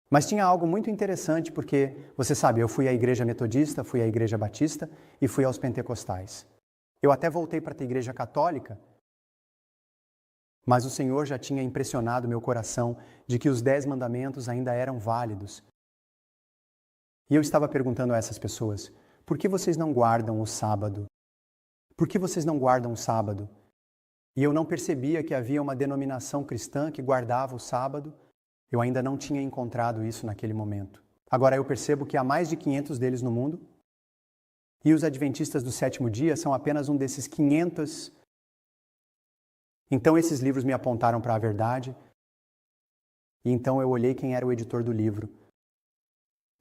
Mas tinha algo muito interessante porque, você sabe, eu fui à igreja metodista, fui à igreja batista e fui aos pentecostais. Eu até voltei para a igreja católica, mas o Senhor já tinha impressionado meu coração de que os 10 mandamentos ainda eram válidos. E eu estava perguntando a essas pessoas: por que vocês não guardam o sábado? Por que vocês não guardam o sábado? E eu não percebia que havia uma denominação cristã que guardava o sábado. Eu ainda não tinha encontrado isso naquele momento. Agora eu percebo que há mais de 500 deles no mundo. E os adventistas do sétimo dia são apenas um desses 500. Então esses livros me apontaram para a verdade. E então eu olhei quem era o editor do livro.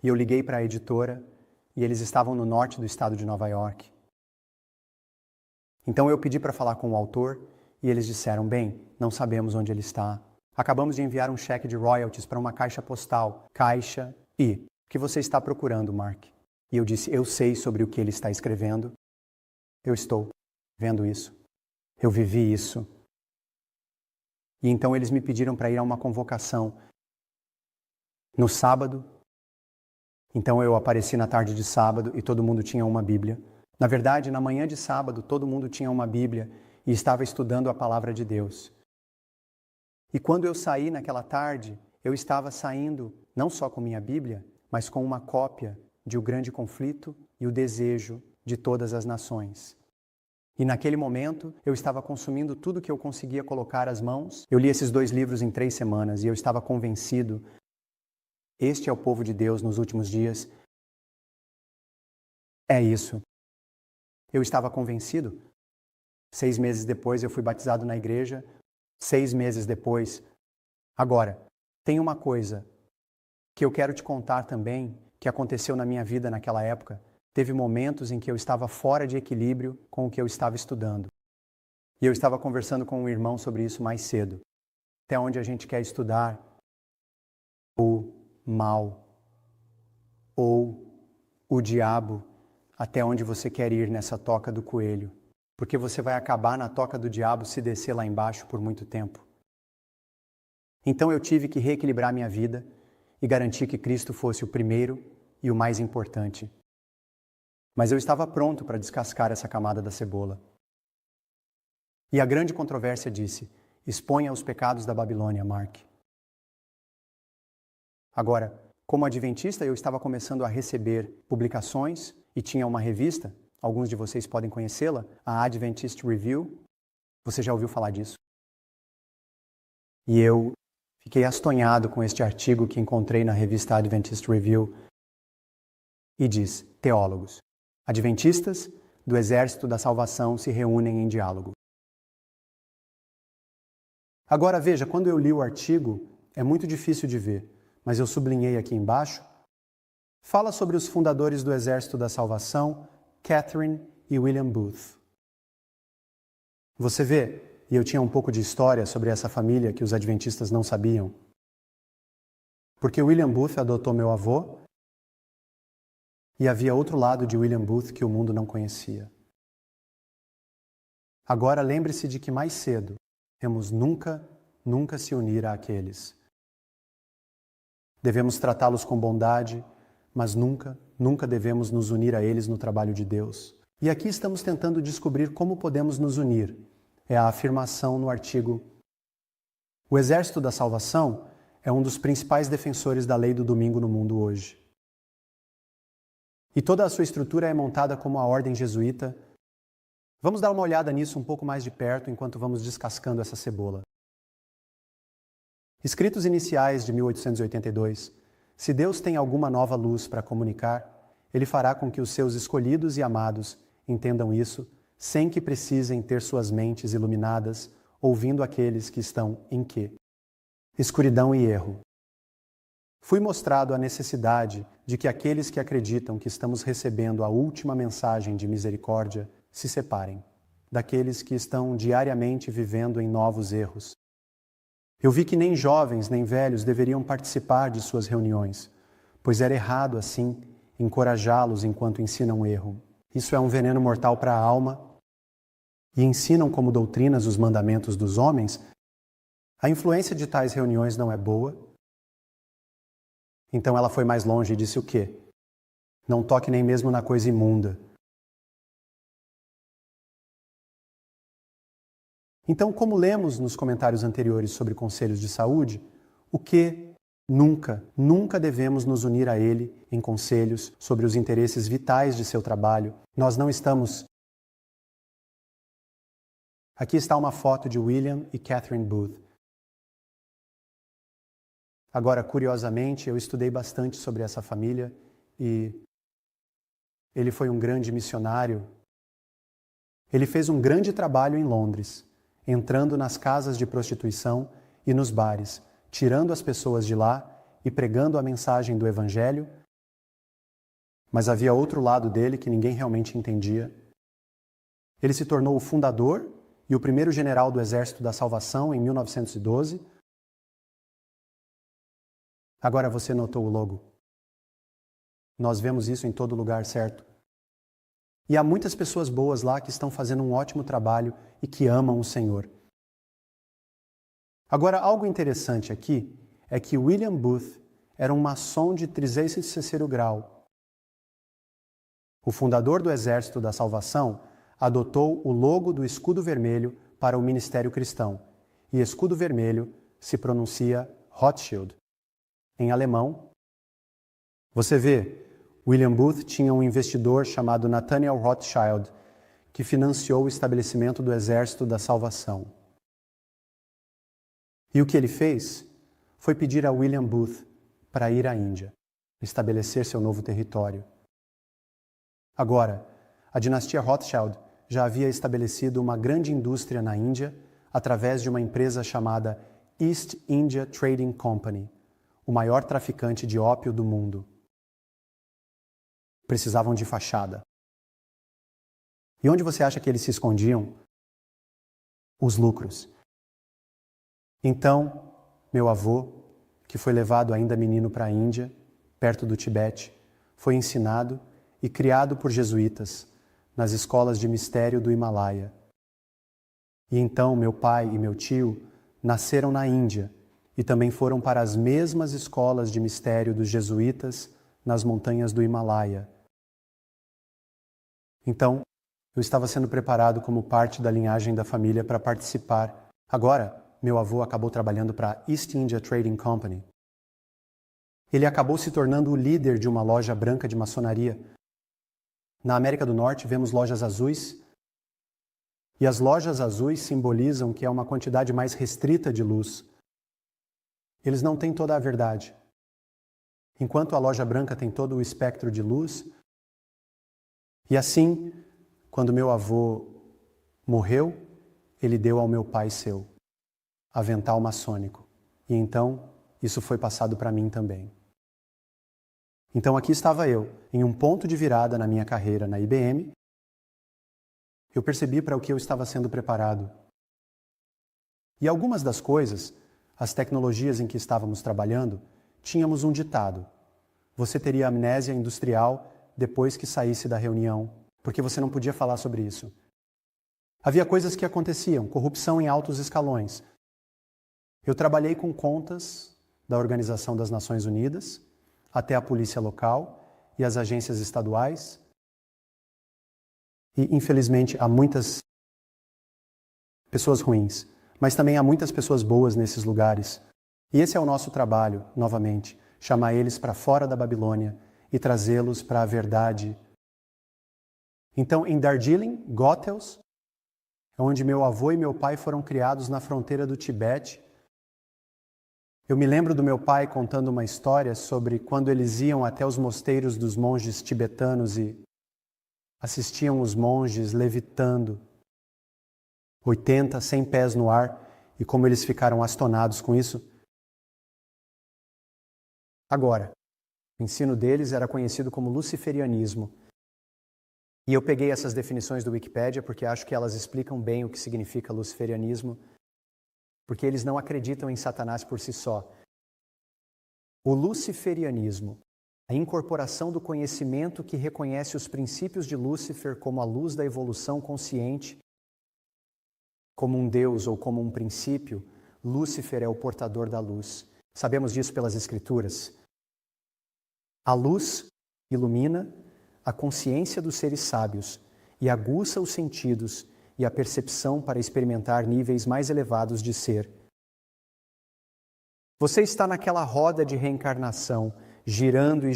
E eu liguei para a editora. E eles estavam no norte do estado de Nova York. Então eu pedi para falar com o autor. E eles disseram: bem, não sabemos onde ele está. Acabamos de enviar um cheque de royalties para uma caixa postal. Caixa I. O que você está procurando, Mark? E eu disse: eu sei sobre o que ele está escrevendo. Eu estou vendo isso. Eu vivi isso. E então eles me pediram para ir a uma convocação no sábado. Então eu apareci na tarde de sábado e todo mundo tinha uma Bíblia. Na verdade, na manhã de sábado, todo mundo tinha uma Bíblia e estava estudando a palavra de Deus. E quando eu saí naquela tarde, eu estava saindo não só com minha Bíblia, mas com uma cópia de O Grande Conflito e o Desejo de Todas as Nações. E naquele momento, eu estava consumindo tudo que eu conseguia colocar às mãos. Eu li esses 2 livros em 3 semanas e eu estava convencido. Este é o povo de Deus nos últimos dias. É isso. Eu estava convencido. 6 meses depois, eu fui batizado na igreja. 6 meses depois. Agora, tem uma coisa que eu quero te contar também, que aconteceu na minha vida naquela época. Teve momentos em que eu estava fora de equilíbrio com o que eu estava estudando. E eu estava conversando com um irmão sobre isso mais cedo. Até onde a gente quer estudar o mal ou o diabo, até onde você quer ir nessa toca do coelho. Porque você vai acabar na toca do diabo se descer lá embaixo por muito tempo. Então eu tive que reequilibrar minha vida e garantir que Cristo fosse o primeiro e o mais importante. Mas eu estava pronto para descascar essa camada da cebola. E a grande controvérsia disse: exponha os pecados da Babilônia, Mark. Agora, como adventista, eu estava começando a receber publicações e tinha uma revista, alguns de vocês podem conhecê-la, a Adventist Review. Você já ouviu falar disso? E eu fiquei astonhado com este artigo que encontrei na revista Adventist Review e diz: teólogos, adventistas do Exército da Salvação se reúnem em diálogo. Agora veja, quando eu li o artigo, é muito difícil de ver, mas eu sublinhei aqui embaixo, fala sobre os fundadores do Exército da Salvação, Catherine e William Booth. Você vê, e eu tinha um pouco de história sobre essa família que os adventistas não sabiam. Porque William Booth adotou meu avô, e havia outro lado de William Booth que o mundo não conhecia. Agora lembre-se de que mais cedo devemos nunca se unir àqueles. Devemos tratá-los com bondade, mas nunca devemos nos unir a eles no trabalho de Deus. E aqui estamos tentando descobrir como podemos nos unir. É a afirmação no artigo. O Exército da Salvação é um dos principais defensores da lei do domingo no mundo hoje. E toda a sua estrutura é montada como a ordem jesuíta. Vamos dar uma olhada nisso um pouco mais de perto enquanto vamos descascando essa cebola. Escritos iniciais de 1882. Se Deus tem alguma nova luz para comunicar, Ele fará com que os seus escolhidos e amados entendam isso, sem que precisem ter suas mentes iluminadas, ouvindo aqueles que estão em quê? Escuridão e erro. Fui mostrado a necessidade de que aqueles que acreditam que estamos recebendo a última mensagem de misericórdia se separem daqueles que estão diariamente vivendo em novos erros. Eu vi que nem jovens nem velhos deveriam participar de suas reuniões, pois era errado, assim, encorajá-los enquanto ensinam erro. Isso é um veneno mortal para a alma. E ensinam como doutrinas os mandamentos dos homens. A influência de tais reuniões não é boa. Então ela foi mais longe e disse o quê? Não toque nem mesmo na coisa imunda. Então, como lemos nos comentários anteriores sobre conselhos de saúde, o que nunca devemos nos unir a ele em conselhos sobre os interesses vitais de seu trabalho. Nós não estamos... Aqui está uma foto de William e Catherine Booth. Agora, curiosamente, eu estudei bastante sobre essa família e ele foi um grande missionário. Ele fez um grande trabalho em Londres, entrando nas casas de prostituição e nos bares, tirando as pessoas de lá e pregando a mensagem do Evangelho. Mas havia outro lado dele que ninguém realmente entendia. Ele se tornou o fundador e o primeiro general do Exército da Salvação em 1912. Agora você notou o logo. Nós vemos isso em todo lugar, certo? E há muitas pessoas boas lá que estão fazendo um ótimo trabalho e que amam o Senhor. Agora, algo interessante aqui é que William Booth era um maçom de 33º grau. O fundador do Exército da Salvação adotou o logo do escudo vermelho para o ministério cristão, e escudo vermelho se pronuncia Rothschild. Em alemão, você vê, William Booth tinha um investidor chamado Nathaniel Rothschild, que financiou o estabelecimento do Exército da Salvação. E o que ele fez foi pedir a William Booth para ir à Índia, estabelecer seu novo território. Agora, a dinastia Rothschild já havia estabelecido uma grande indústria na Índia através de uma empresa chamada East India Trading Company, o maior traficante de ópio do mundo. Precisavam de fachada. E onde você acha que eles se escondiam? Os lucros. Então, meu avô, que foi levado ainda menino para a Índia, perto do Tibete, foi ensinado e criado por jesuítas nas escolas de mistério do Himalaia. E então meu pai e meu tio nasceram na Índia e também foram para as mesmas escolas de mistério dos jesuítas nas montanhas do Himalaia. Então, eu estava sendo preparado como parte da linhagem da família para participar. Agora, meu avô acabou trabalhando para a East India Trading Company. Ele acabou se tornando o líder de uma loja branca de maçonaria. Na América do Norte, vemos lojas azuis, e as lojas azuis simbolizam que é uma quantidade mais restrita de luz. Eles não têm toda a verdade. Enquanto a loja branca tem todo o espectro de luz. E assim, quando meu avô morreu, ele deu ao meu pai seu avental maçônico. E então, isso foi passado para mim também. Então aqui estava eu, em um ponto de virada na minha carreira na IBM. Eu percebi para o que eu estava sendo preparado. E algumas das coisas, as tecnologias em que estávamos trabalhando, tínhamos um ditado. Você teria amnésia industrial depois que saísse da reunião, porque você não podia falar sobre isso. Havia coisas que aconteciam, corrupção em altos escalões. Eu trabalhei com contas da Organização das Nações Unidas, até a polícia local e as agências estaduais. E, infelizmente, há muitas pessoas ruins, mas também há muitas pessoas boas nesses lugares. E esse é o nosso trabalho, novamente, chamar eles para fora da Babilônia e trazê-los para a verdade. Então, em Darjeeling, Gothels, onde meu avô e meu pai foram criados na fronteira do Tibete, eu me lembro do meu pai contando uma história sobre quando eles iam até os mosteiros dos monges tibetanos e assistiam os monges levitando 80, 100 pés no ar e como eles ficaram astonados com isso. Agora, o ensino deles era conhecido como luciferianismo. E eu peguei essas definições do Wikipédia porque acho que elas explicam bem o que significa luciferianismo, porque eles não acreditam em Satanás por si só. O luciferianismo, a incorporação do conhecimento que reconhece os princípios de Lúcifer como a luz da evolução consciente, como um Deus ou como um princípio, Lúcifer é o portador da luz. Sabemos disso pelas Escrituras. A luz ilumina a consciência dos seres sábios e aguça os sentidos e a percepção para experimentar níveis mais elevados de ser. Você está naquela roda de reencarnação, girando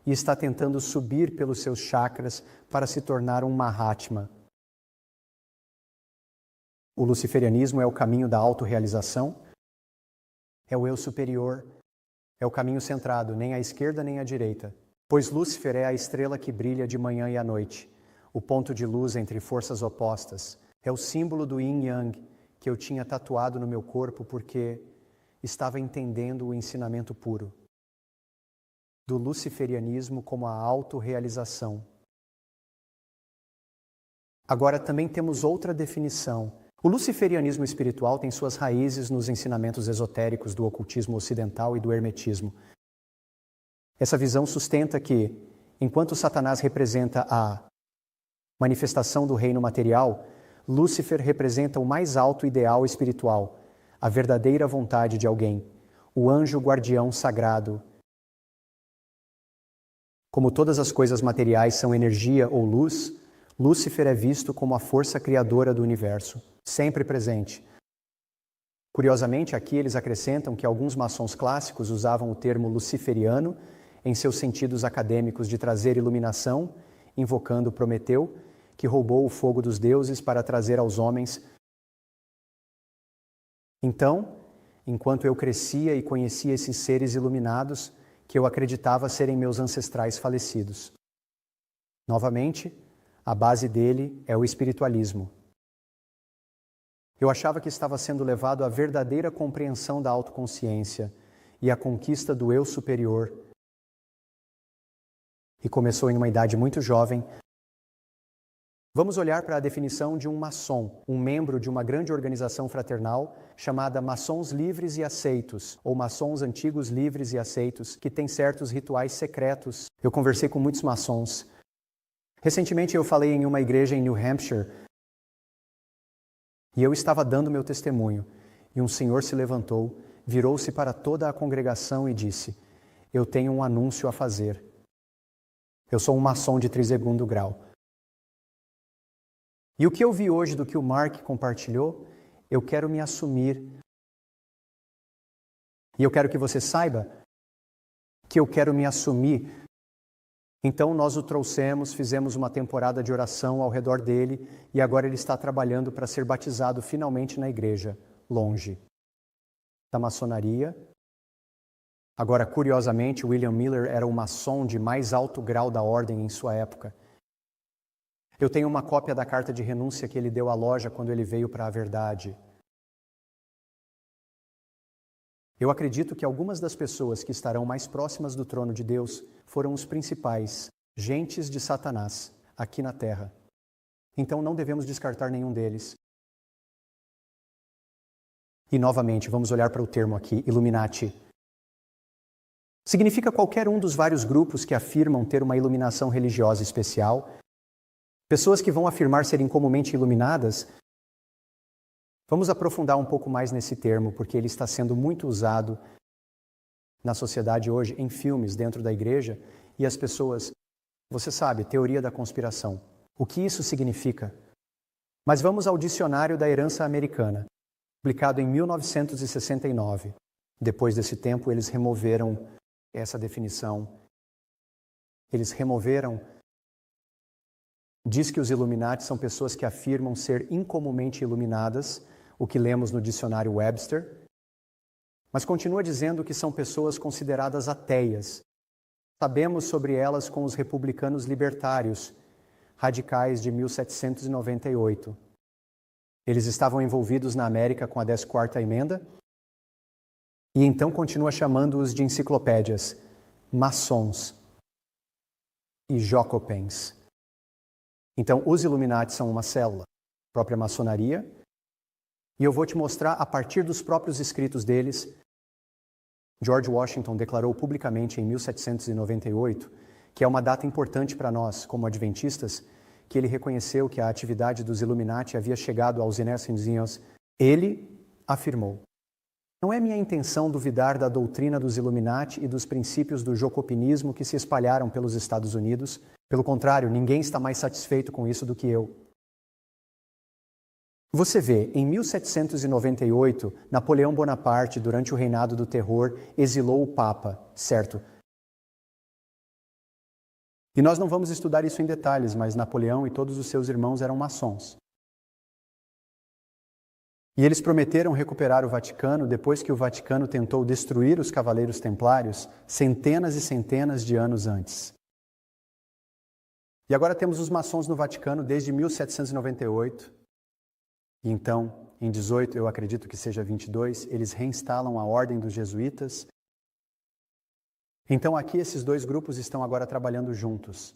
e está tentando subir pelos seus chakras para se tornar um Mahatma. O luciferianismo é o caminho da autorrealização, é o eu superior, é o caminho centrado, nem à esquerda nem à direita, pois Lúcifer é a estrela que brilha de manhã e à noite. O ponto de luz entre forças opostas. É o símbolo do Yin Yang que eu tinha tatuado no meu corpo porque estava entendendo o ensinamento puro do luciferianismo como a autorrealização. Agora também temos outra definição. O luciferianismo espiritual tem suas raízes nos ensinamentos esotéricos do ocultismo ocidental e do hermetismo. Essa visão sustenta que, enquanto Satanás representa a manifestação do reino material, Lúcifer representa o mais alto ideal espiritual, a verdadeira vontade de alguém, o anjo guardião sagrado. Como todas as coisas materiais são energia ou luz, Lúcifer é visto como a força criadora do universo, sempre presente. Curiosamente, aqui eles acrescentam que alguns maçons clássicos usavam o termo luciferiano em seus sentidos acadêmicos de trazer iluminação, invocando Prometeu, que roubou o fogo dos deuses para trazer aos homens. Então, enquanto eu crescia e conhecia esses seres iluminados, que eu acreditava serem meus ancestrais falecidos. Novamente, a base dele é o espiritualismo. Eu achava que estava sendo levado à verdadeira compreensão da autoconsciência e à conquista do eu superior. E começou em uma idade muito jovem. Vamos olhar para a definição de um maçom, um membro de uma grande organização fraternal chamada Maçons Livres e Aceitos, ou Maçons Antigos Livres e Aceitos, que tem certos rituais secretos. Eu conversei com muitos maçons. Recentemente eu falei em uma igreja em New Hampshire e eu estava dando meu testemunho e um senhor se levantou, virou-se para toda a congregação e disse: "Eu tenho um anúncio a fazer. Eu sou um maçom de 32º grau. E o que eu vi hoje do que o Mark compartilhou, eu quero me assumir. E eu quero que você saiba que eu quero me assumir." Então nós o trouxemos, fizemos uma temporada de oração ao redor dele e agora ele está trabalhando para ser batizado finalmente na igreja, longe da maçonaria. Agora, curiosamente, William Miller era um maçom de mais alto grau da ordem em sua época. Eu tenho uma cópia da carta de renúncia que ele deu à loja quando ele veio para a verdade. Eu acredito que algumas das pessoas que estarão mais próximas do trono de Deus foram os principais, gentes de Satanás, aqui na terra. Então não devemos descartar nenhum deles. E novamente, vamos olhar para o termo aqui, Illuminati. Significa qualquer um dos vários grupos que afirmam ter uma iluminação religiosa especial. Pessoas que vão afirmar serem comumente iluminadas. Vamos aprofundar um pouco mais nesse termo, porque ele está sendo muito usado na sociedade hoje, em filmes dentro da igreja, e as pessoas, você sabe, teoria da conspiração. O que isso significa? Mas vamos ao Dicionário da Herança Americana, publicado em 1969. Depois desse tempo, eles removeram essa definição. Eles removeram. Diz que os Illuminati são pessoas que afirmam ser incomumente iluminadas, o que lemos no dicionário Webster, mas continua dizendo que são pessoas consideradas ateias. Sabemos sobre elas com os republicanos libertários, radicais de 1798. Eles estavam envolvidos na América com a 14ª emenda, e então continua chamando-os de enciclopédias, maçons e jacobins. Então, os Illuminati são uma célula, a própria maçonaria, e eu vou te mostrar, a partir dos próprios escritos deles, George Washington declarou publicamente em 1798, que é uma data importante para nós, como adventistas, que ele reconheceu que a atividade dos Illuminati havia chegado aos Inés. Ele afirmou: "Não é minha intenção duvidar da doutrina dos Illuminati e dos princípios do jacobinismo que se espalharam pelos Estados Unidos. Pelo contrário, ninguém está mais satisfeito com isso do que eu." Você vê, em 1798, Napoleão Bonaparte, durante o reinado do terror, exilou o Papa, certo? E nós não vamos estudar isso em detalhes, mas Napoleão e todos os seus irmãos eram maçons. E eles prometeram recuperar o Vaticano depois que o Vaticano tentou destruir os Cavaleiros Templários centenas e centenas de anos antes. E agora temos os maçons no Vaticano desde 1798. E então, em 18, eu acredito que seja 22, eles reinstalam a Ordem dos Jesuítas. Então aqui esses dois grupos estão agora trabalhando juntos.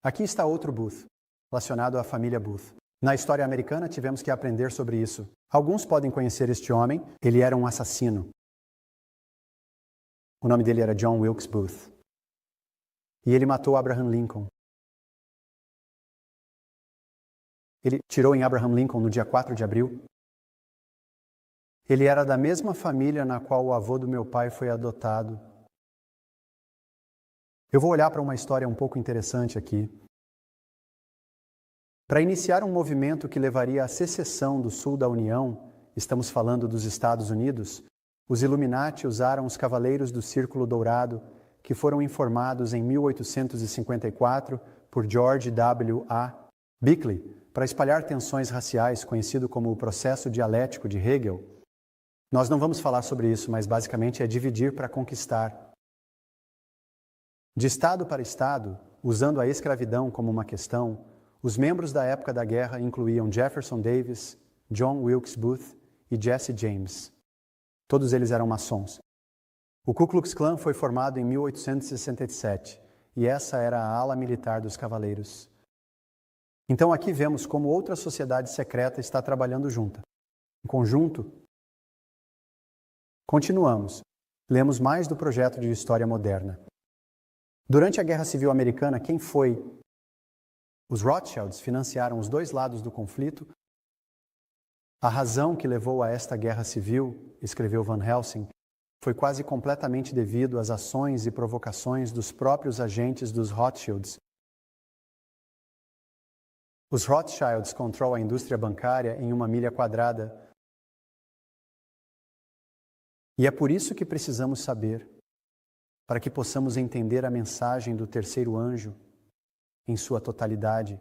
Aqui está outro Booth, relacionado à família Booth. Na história americana tivemos que aprender sobre isso. Alguns podem conhecer este homem, ele era um assassino. O nome dele era John Wilkes Booth. E ele matou Abraham Lincoln. Ele tirou em Abraham Lincoln no dia 4 de abril. Ele era da mesma família na qual o avô do meu pai foi adotado. Eu vou olhar para uma história um pouco interessante aqui. Para iniciar um movimento que levaria à secessão do sul da União, estamos falando dos Estados Unidos, os Illuminati usaram os Cavaleiros do Círculo Dourado, que foram informados em 1854 por George W. A. Bickley, para espalhar tensões raciais, conhecido como o processo dialético de Hegel. Nós não vamos falar sobre isso, mas basicamente é dividir para conquistar. De estado para estado, usando a escravidão como uma questão, os membros da época da guerra incluíam Jefferson Davis, John Wilkes Booth e Jesse James. Todos eles eram maçons. O Ku Klux Klan foi formado em 1867 e essa era a ala militar dos Cavaleiros. Então aqui vemos como outra sociedade secreta está trabalhando junta. Em conjunto, continuamos. Lemos mais do projeto de história moderna. Durante a Guerra Civil Americana, quem foi? Os Rothschilds financiaram os dois lados do conflito. A razão que levou a esta guerra civil, escreveu Van Helsing, foi quase completamente devido às ações e provocações dos próprios agentes dos Rothschilds. Os Rothschilds controlam a indústria bancária em uma milha quadrada. E é por isso que precisamos saber, para que possamos entender a mensagem do terceiro anjo em sua totalidade,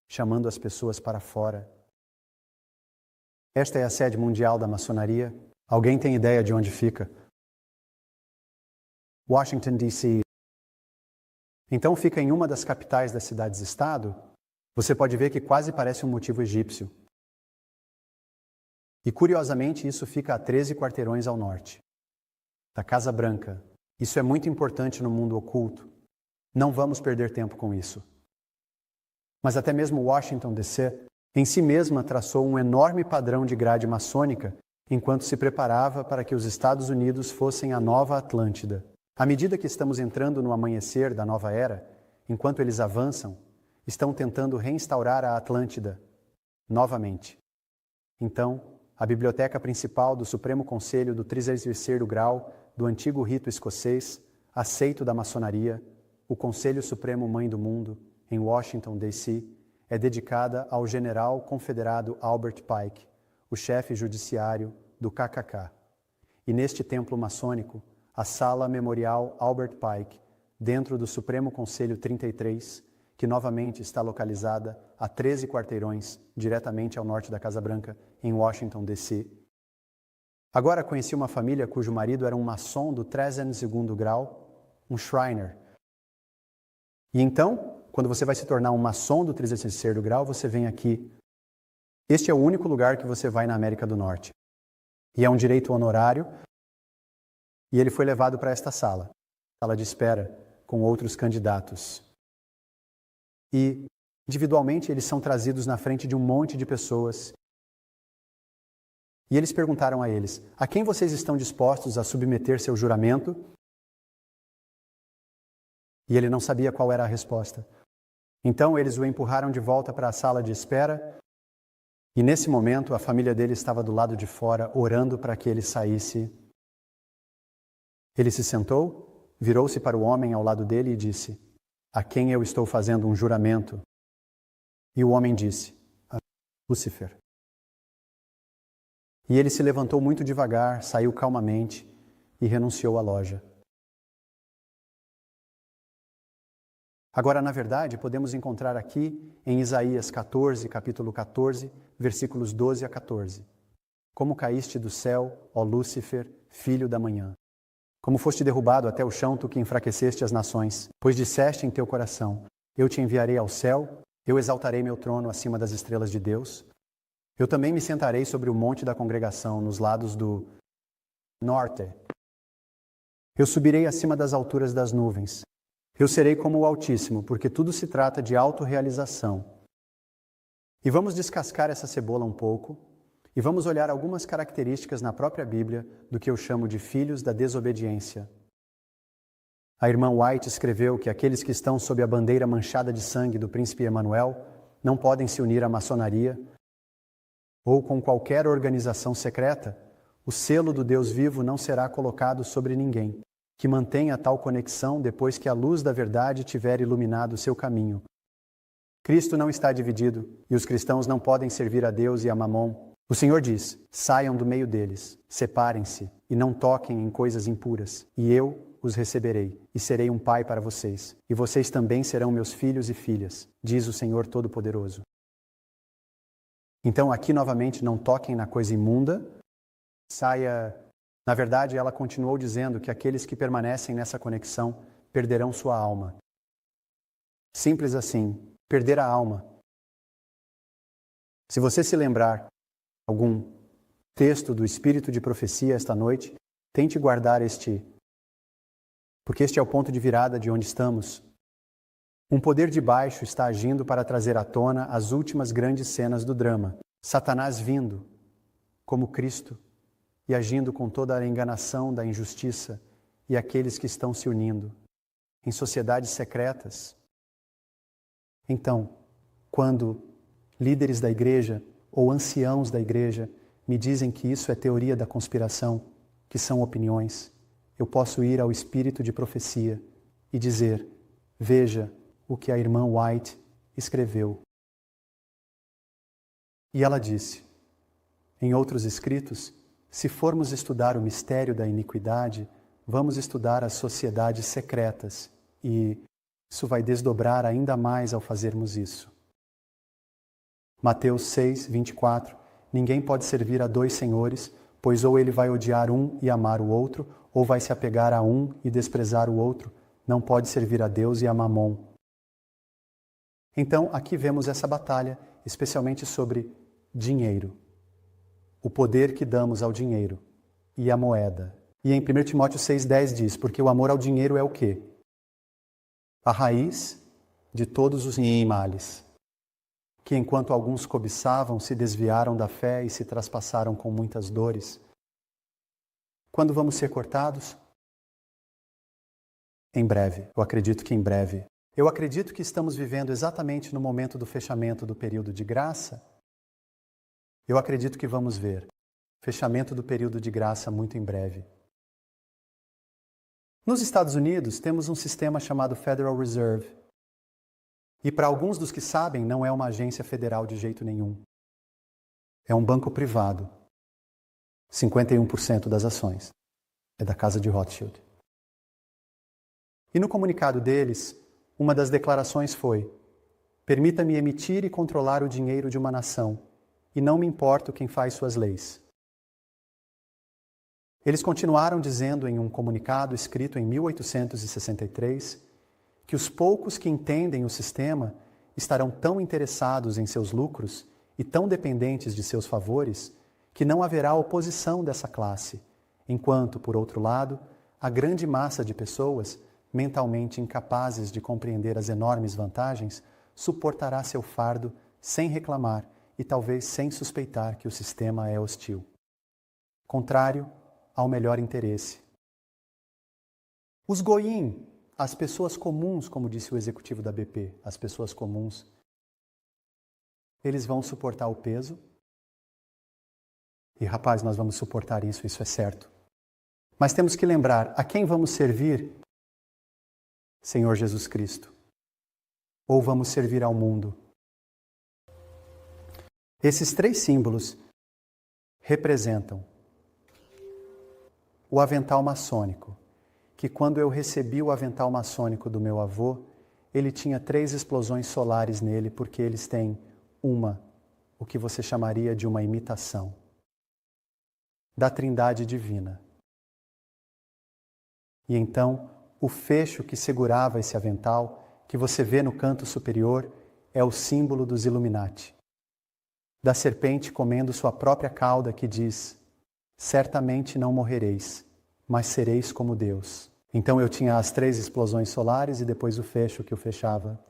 chamando as pessoas para fora. Esta é a sede mundial da maçonaria. Alguém tem ideia de onde fica? Washington, D.C. Então fica em uma das capitais das cidades-estado. Você pode ver que quase parece um motivo egípcio. E curiosamente isso fica a 13 quarteirões ao norte da Casa Branca. Isso é muito importante no mundo oculto. Não vamos perder tempo com isso. Mas até mesmo Washington, D.C., em si mesma traçou um enorme padrão de grade maçônica enquanto se preparava para que os Estados Unidos fossem a nova Atlântida. À medida que estamos entrando no amanhecer da nova era, enquanto eles avançam, estão tentando reinstaurar a Atlântida novamente. Então, a biblioteca principal do Supremo Conselho do 33º grau do antigo rito escocês, aceito da maçonaria, o Conselho Supremo Mãe do Mundo, em Washington, D.C., é dedicada ao general confederado Albert Pike, o chefe judiciário do KKK. E neste templo maçônico, a Sala Memorial Albert Pike, dentro do Supremo Conselho 33, que novamente está localizada a 13 quarteirões, diretamente ao norte da Casa Branca, em Washington, D.C. Agora conheci uma família cujo marido era um maçom do 32º grau, um Shriner. E então, quando você vai se tornar um maçom do 33º grau, você vem aqui. Este é o único lugar que você vai na América do Norte. E é um direito honorário. E ele foi levado para esta sala de espera, com outros candidatos. E, individualmente, eles são trazidos na frente de um monte de pessoas. E eles perguntaram a eles: a quem vocês estão dispostos a submeter seu juramento? E ele não sabia qual era a resposta. Então eles o empurraram de volta para a sala de espera. E nesse momento a família dele estava do lado de fora, orando para que ele saísse. Ele se sentou, virou-se para o homem ao lado dele e disse: a quem eu estou fazendo um juramento? E o homem disse: a Lúcifer. E ele se levantou muito devagar, saiu calmamente e renunciou à loja. Agora, na verdade, podemos encontrar aqui em Isaías 14, capítulo 14, versículos 12 a 14. Como caíste do céu, ó Lúcifer, filho da manhã. Como foste derrubado até o chão, tu que enfraqueceste as nações. Pois disseste em teu coração: eu te enviarei ao céu, eu exaltarei meu trono acima das estrelas de Deus. Eu também me sentarei sobre o monte da congregação, nos lados do norte. Eu subirei acima das alturas das nuvens. Eu serei como o Altíssimo, porque tudo se trata de autorrealização. E vamos descascar essa cebola um pouco e vamos olhar algumas características na própria Bíblia do que eu chamo de filhos da desobediência. A irmã White escreveu que aqueles que estão sob a bandeira manchada de sangue do príncipe Emanuel não podem se unir à maçonaria ou com qualquer organização secreta, O selo do Deus vivo não será colocado sobre ninguém, que mantenha tal conexão depois que a luz da verdade tiver iluminado o seu caminho. Cristo não está dividido e os cristãos não podem servir a Deus e a Mamon. O Senhor diz: saiam do meio deles, separem-se e não toquem em coisas impuras, e eu os receberei e serei um pai para vocês, e vocês também serão meus filhos e filhas, diz o Senhor Todo-Poderoso. Então aqui novamente não toquem na coisa imunda, saia. Na verdade, ela continuou dizendo que aqueles que permanecem nessa conexão perderão sua alma. Simples assim, perder a alma. Se você se lembrar algum texto do Espírito de Profecia esta noite, tente guardar porque este é o ponto de virada de onde estamos. Um poder de baixo está agindo para trazer à tona as últimas grandes cenas do drama. Satanás vindo, como Cristo, e agindo com toda a enganação da injustiça e aqueles que estão se unindo em sociedades secretas. Então, quando líderes da igreja ou anciãos da igreja me dizem que isso é teoria da conspiração, que são opiniões, eu posso ir ao Espírito de Profecia e dizer: veja o que a irmã White escreveu. E ela disse, em outros escritos, se formos estudar o mistério da iniquidade, vamos estudar as sociedades secretas e isso vai desdobrar ainda mais ao fazermos isso. Mateus 6, 24. Ninguém pode servir a dois senhores, pois ou ele vai odiar um e amar o outro, ou vai se apegar a um e desprezar o outro. Não pode servir a Deus e a Mamon. Então, aqui vemos essa batalha, especialmente sobre dinheiro. O poder que damos ao dinheiro e a moeda. E em 1 Timóteo 6,10 diz, porque o amor ao dinheiro é o quê? A raiz de todos os males, que enquanto alguns cobiçavam, se desviaram da fé e se traspassaram com muitas dores. Quando vamos ser cortados? Em breve. Eu acredito que em breve. Eu acredito que estamos vivendo exatamente no momento do fechamento do período de graça. Eu acredito que vamos ver fechamento do período de graça muito em breve. Nos Estados Unidos, temos um sistema chamado Federal Reserve. E para alguns dos que sabem, não é uma agência federal de jeito nenhum. É um banco privado. 51% das ações é da casa de Rothschild. E no comunicado deles, uma das declarações foi: permita-me emitir e controlar o dinheiro de uma nação, e não me importo quem faz suas leis. Eles continuaram dizendo em um comunicado escrito em 1863 que os poucos que entendem o sistema estarão tão interessados em seus lucros e tão dependentes de seus favores que não haverá oposição dessa classe, enquanto, por outro lado, a grande massa de pessoas, mentalmente incapazes de compreender as enormes vantagens, suportará seu fardo sem reclamar e talvez sem suspeitar que o sistema é hostil. Contrário ao melhor interesse. Os goim, as pessoas comuns, como disse o executivo da BP, as pessoas comuns, eles vão suportar o peso. E rapaz, nós vamos suportar isso é certo. Mas temos que lembrar, a quem vamos servir? Senhor Jesus Cristo. Ou vamos servir ao mundo? Esses três símbolos representam o avental maçônico, que quando eu recebi o avental maçônico do meu avô, ele tinha 3 explosões solares nele, porque eles têm o que você chamaria de uma imitação da Trindade Divina. E então, o fecho que segurava esse avental, que você vê no canto superior, é o símbolo dos Illuminati. Da serpente comendo sua própria cauda, que diz: certamente não morrereis, mas sereis como Deus. Então eu tinha as 3 explosões solares e depois o fecho que o fechava.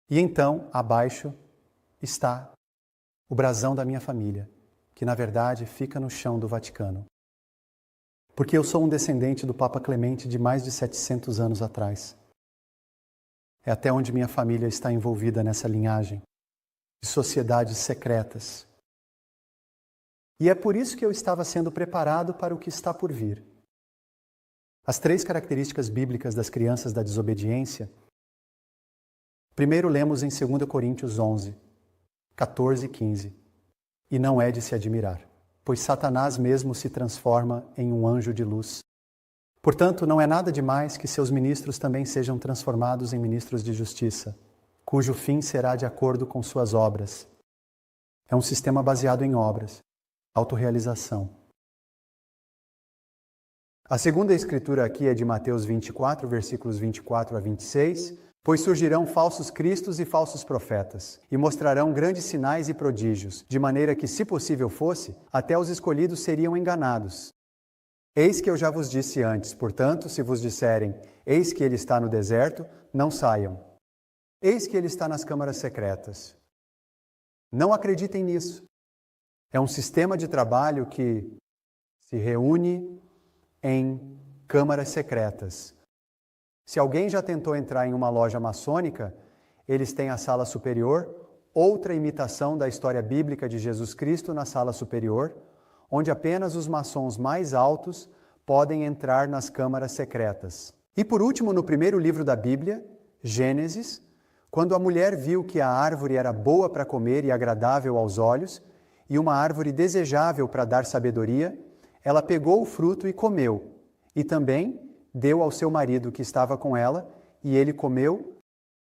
E então, abaixo, está o brasão da minha família, que na verdade fica no chão do Vaticano. Porque eu sou um descendente do Papa Clemente de mais de 700 anos atrás. É até onde minha família está envolvida nessa linhagem de sociedades secretas. E é por isso que eu estava sendo preparado para o que está por vir. As 3 características bíblicas das crianças da desobediência. Primeiro lemos em 2 Coríntios 11, 14 e 15. E não é de se admirar, pois Satanás mesmo se transforma em um anjo de luz. Portanto, não é nada demais que seus ministros também sejam transformados em ministros de justiça, cujo fim será de acordo com suas obras. É um sistema baseado em obras, autorrealização. A segunda escritura aqui é de Mateus 24, versículos 24 a 26. Pois surgirão falsos cristos e falsos profetas, e mostrarão grandes sinais e prodígios, de maneira que, se possível fosse, até os escolhidos seriam enganados. Eis que eu já vos disse antes, portanto, se vos disserem, eis que ele está no deserto, não saiam. Eis que ele está nas câmaras secretas. Não acreditem nisso. É um sistema de trabalho que se reúne em câmaras secretas. Se alguém já tentou entrar em uma loja maçônica, eles têm a sala superior, outra imitação da história bíblica de Jesus Cristo na sala superior, onde apenas os maçons mais altos podem entrar nas câmaras secretas. E por último, no primeiro livro da Bíblia, Gênesis, quando a mulher viu que a árvore era boa para comer e agradável aos olhos, e uma árvore desejável para dar sabedoria, ela pegou o fruto e comeu, e também deu ao seu marido que estava com ela, e ele comeu.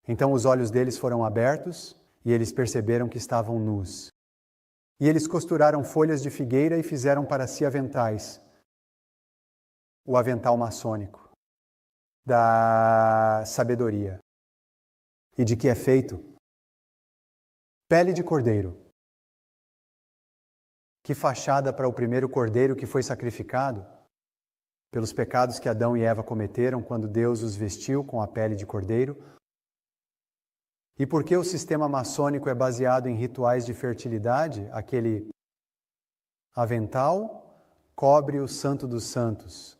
Então os olhos deles foram abertos, e eles perceberam que estavam nus. E eles costuraram folhas de figueira e fizeram para si aventais. O avental maçônico da sabedoria. E de que é feito? Pele de cordeiro. Que fachada para o primeiro cordeiro que foi sacrificado pelos pecados que Adão e Eva cometeram quando Deus os vestiu com a pele de cordeiro. E porque o sistema maçônico é baseado em rituais de fertilidade, aquele avental cobre o Santo dos Santos.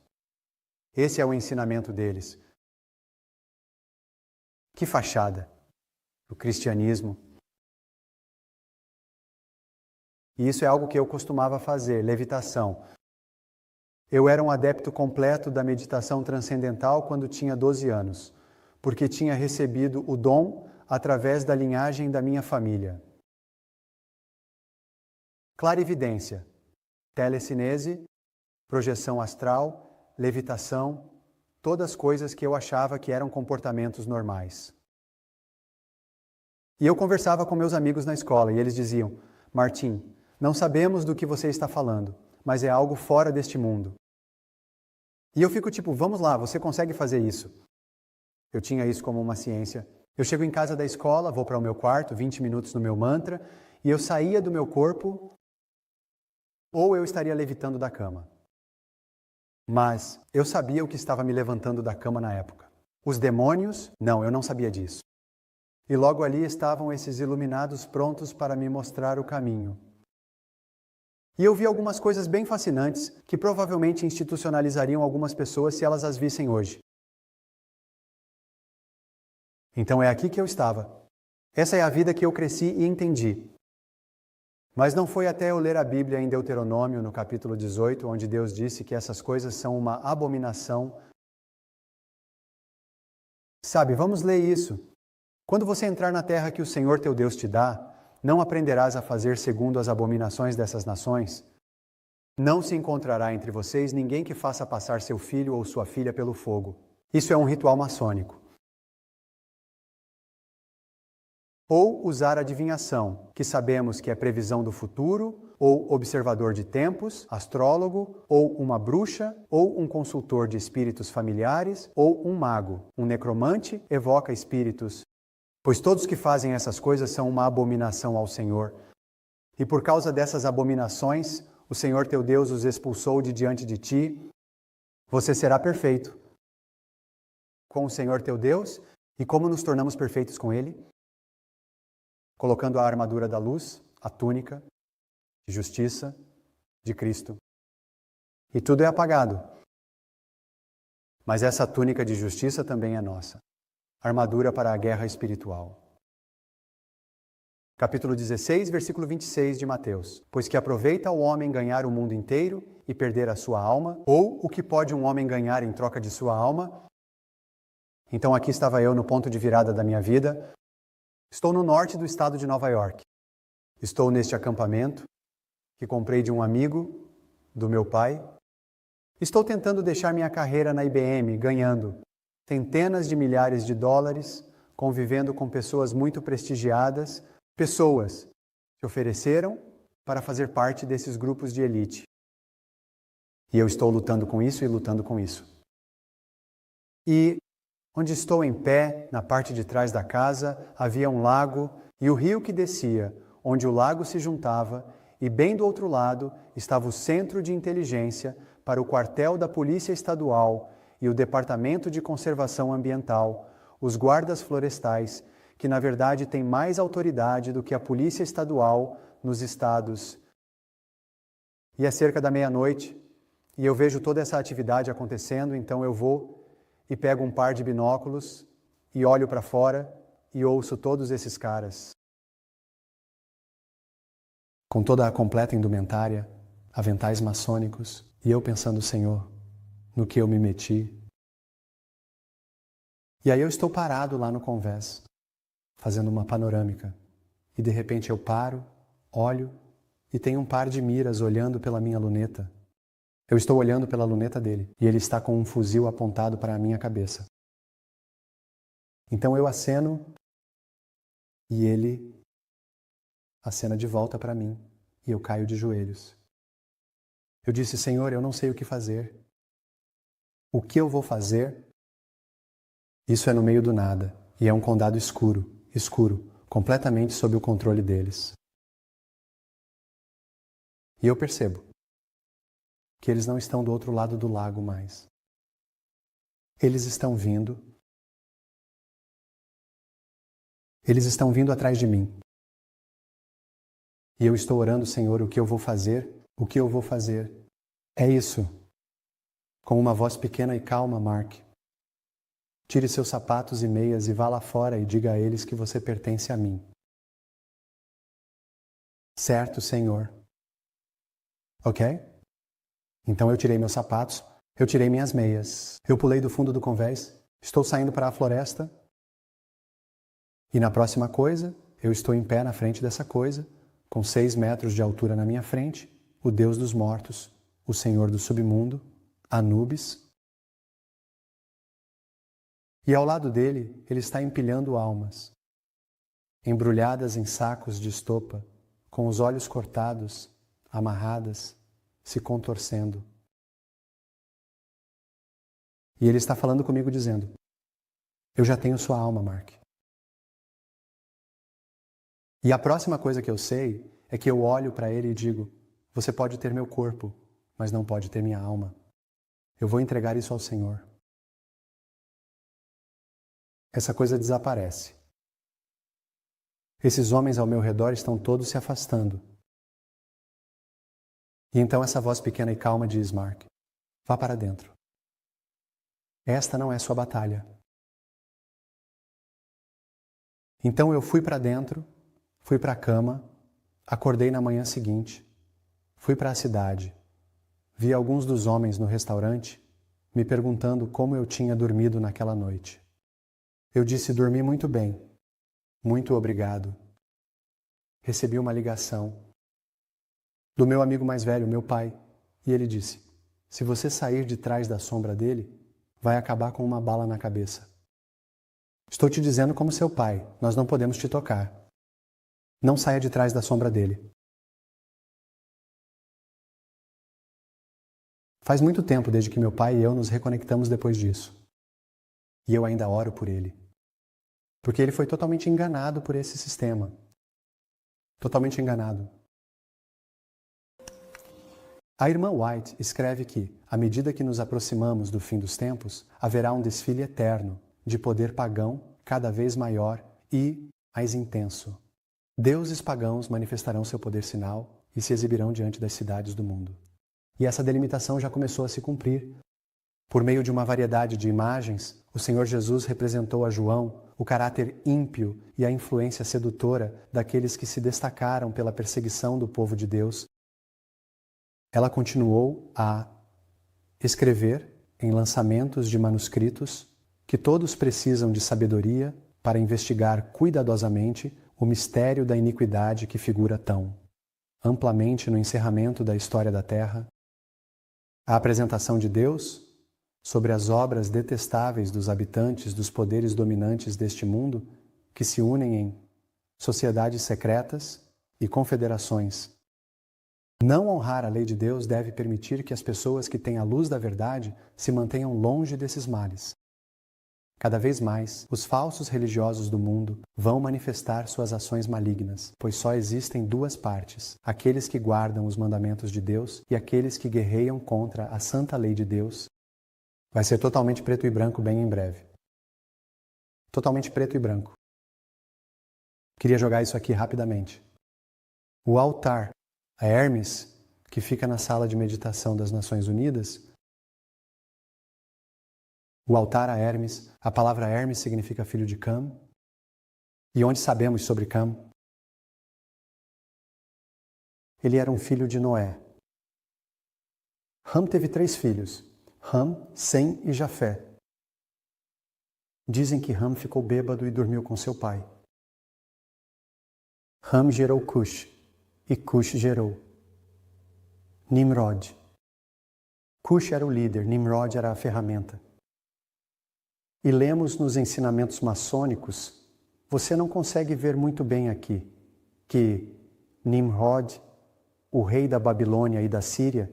Esse é o ensinamento deles. Que fachada! O cristianismo. E isso é algo que eu costumava fazer, levitação. Eu era um adepto completo da meditação transcendental quando tinha 12 anos, porque tinha recebido o dom através da linhagem da minha família. Clarividência, telecinese, projeção astral, levitação, todas coisas que eu achava que eram comportamentos normais. E eu conversava com meus amigos na escola e eles diziam: Martim, não sabemos do que você está falando, mas é algo fora deste mundo. E eu fico tipo, vamos lá, você consegue fazer isso? Eu tinha isso como uma ciência. Eu chego em casa da escola, vou para o meu quarto, 20 minutos no meu mantra, e eu saía do meu corpo, ou eu estaria levitando da cama. Mas eu sabia o que estava me levantando da cama na época. Os demônios, não, eu não sabia disso. E logo ali estavam esses iluminados prontos para me mostrar o caminho. E eu vi algumas coisas bem fascinantes que provavelmente institucionalizariam algumas pessoas se elas as vissem hoje. Então é aqui que eu estava. Essa é a vida que eu cresci e entendi. Mas não foi até eu ler a Bíblia em Deuteronômio, no capítulo 18, onde Deus disse que essas coisas são uma abominação. Sabe, vamos ler isso. Quando você entrar na terra que o Senhor teu Deus te dá, não aprenderás a fazer segundo as abominações dessas nações? Não se encontrará entre vocês ninguém que faça passar seu filho ou sua filha pelo fogo. Isso é um ritual maçônico. Ou usar adivinhação, que sabemos que é previsão do futuro, ou observador de tempos, astrólogo, ou uma bruxa, ou um consultor de espíritos familiares, ou um mago. Um necromante evoca espíritos. Pois todos que fazem essas coisas são uma abominação ao Senhor. E por causa dessas abominações, o Senhor teu Deus os expulsou de diante de ti. Você será perfeito com o Senhor teu Deus. E como nos tornamos perfeitos com Ele? Colocando a armadura da luz, a túnica de justiça de Cristo. E tudo é apagado. Mas essa túnica de justiça também é nossa. Armadura para a guerra espiritual. Capítulo 16, versículo 26 de Mateus. Pois que aproveita o homem ganhar o mundo inteiro e perder a sua alma, ou o que pode um homem ganhar em troca de sua alma? Então aqui estava eu no ponto de virada da minha vida. Estou no norte do estado de Nova York. Estou neste acampamento que comprei de um amigo do meu pai. Estou tentando deixar minha carreira na IBM, ganhando centenas de milhares de dólares, convivendo com pessoas muito prestigiadas, pessoas que ofereceram para fazer parte desses grupos de elite. E eu estou lutando com isso e lutando com isso. E onde estou em pé, na parte de trás da casa, havia um lago e o rio que descia, onde o lago se juntava, e bem do outro lado estava o centro de inteligência para o quartel da Polícia Estadual e o Departamento de Conservação Ambiental, os guardas florestais, que na verdade têm mais autoridade do que a Polícia Estadual nos estados. E é cerca da meia-noite, e eu vejo toda essa atividade acontecendo, então eu vou e pego um par de binóculos e olho para fora e ouço todos esses caras com toda a completa indumentária, aventais maçônicos, e eu pensando, Senhor, no que eu me meti. E aí eu estou parado lá no convés, fazendo uma panorâmica, e de repente eu paro, olho, e tem um par de miras olhando pela minha luneta. Eu estou olhando pela luneta dele, e ele está com um fuzil apontado para a minha cabeça. Então eu aceno, e ele acena de volta para mim, e eu caio de joelhos. Eu disse, Senhor, eu não sei o que fazer. O que eu vou fazer? Isso é no meio do nada, e é um condado escuro, completamente sob o controle deles. E eu percebo que eles não estão do outro lado do lago mais. Eles estão vindo atrás de mim. E eu estou orando, Senhor, o que eu vou fazer? O que eu vou fazer? É isso. Com uma voz pequena e calma, Mark. Tire seus sapatos e meias e vá lá fora e diga a eles que você pertence a mim. Certo, Senhor. Ok? Então eu tirei meus sapatos, eu tirei minhas meias, eu pulei do fundo do convés, estou saindo para a floresta. E na próxima coisa, eu estou em pé na frente dessa coisa, com 6 metros de altura na minha frente, o Deus dos mortos, o Senhor do submundo, Anubis. E ao lado dele, ele está empilhando almas, embrulhadas em sacos de estopa, com os olhos cortados, amarradas, se contorcendo. E ele está falando comigo dizendo, eu já tenho sua alma, Mark. E a próxima coisa que eu sei é que eu olho para ele e digo, você pode ter meu corpo, mas não pode ter minha alma. Eu vou entregar isso ao Senhor. Essa coisa desaparece. Esses homens ao meu redor estão todos se afastando. E então essa voz pequena e calma diz, Mark, vá para dentro. Esta não é sua batalha. Então eu fui para dentro, fui para a cama, acordei na manhã seguinte, fui para a cidade, vi alguns dos homens no restaurante me perguntando como eu tinha dormido naquela noite. Eu disse, dormi muito bem, muito obrigado. Recebi uma ligação do meu amigo mais velho, meu pai, e ele disse, se você sair de trás da sombra dele, vai acabar com uma bala na cabeça. Estou te dizendo como seu pai, nós não podemos te tocar. Não saia de trás da sombra dele. Faz muito tempo desde que meu pai e eu nos reconectamos depois disso. E eu ainda oro por ele. Porque ele foi totalmente enganado por esse sistema. Totalmente enganado. A irmã White escreve que, à medida que nos aproximamos do fim dos tempos, haverá um desfile eterno de poder pagão cada vez maior e mais intenso. Deuses pagãos manifestarão seu poder sinal e se exibirão diante das cidades do mundo. E essa delimitação já começou a se cumprir por meio de uma variedade de imagens O Senhor Jesus representou a João o caráter ímpio e a influência sedutora daqueles que se destacaram pela perseguição do povo de Deus. Ela continuou a escrever em lançamentos de manuscritos que todos precisam de sabedoria para investigar cuidadosamente o mistério da iniquidade que figura tão amplamente no encerramento da história da Terra. A apresentação de Deus sobre as obras detestáveis dos habitantes dos poderes dominantes deste mundo que se unem em sociedades secretas e confederações. Não honrar a lei de Deus deve permitir que as pessoas que têm a luz da verdade se mantenham longe desses males. Cada vez mais, os falsos religiosos do mundo vão manifestar suas ações malignas, pois só existem duas partes: aqueles que guardam os mandamentos de Deus e aqueles que guerreiam contra a santa lei de Deus. Vai ser totalmente preto e branco bem em breve. Totalmente preto e branco. Queria jogar isso aqui rapidamente. O altar a Hermes, que fica na sala de meditação das Nações Unidas, o altar a Hermes, a palavra Hermes significa filho de Cam. E onde sabemos sobre Cam? Ele era um filho de Noé. Ham teve 3 filhos, Ham, Sem e Jafé. Dizem que Ham ficou bêbado e dormiu com seu pai. Ham gerou Cush, e Cush gerou Nimrod. Cush era o líder, Nimrod era a ferramenta. E lemos nos ensinamentos maçônicos, você não consegue ver muito bem aqui, que Nimrod, o rei da Babilônia e da Síria,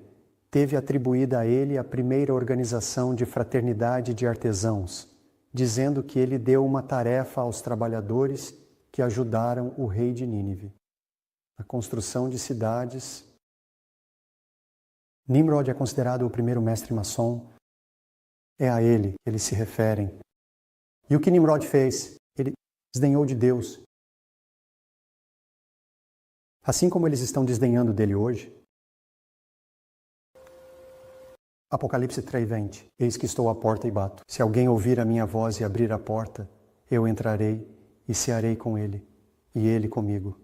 teve atribuída a ele a primeira organização de fraternidade de artesãos, dizendo que ele deu uma tarefa aos trabalhadores que ajudaram o rei de Nínive. A construção de cidades. Nimrod é considerado o primeiro mestre maçom. É a ele que eles se referem. E o que Nimrod fez? Ele desdenhou de Deus. Assim como eles estão desdenhando dele hoje. Apocalipse 3:20. Eis que estou à porta e bato. Se alguém ouvir a minha voz e abrir a porta, eu entrarei e cearei com ele, e ele comigo.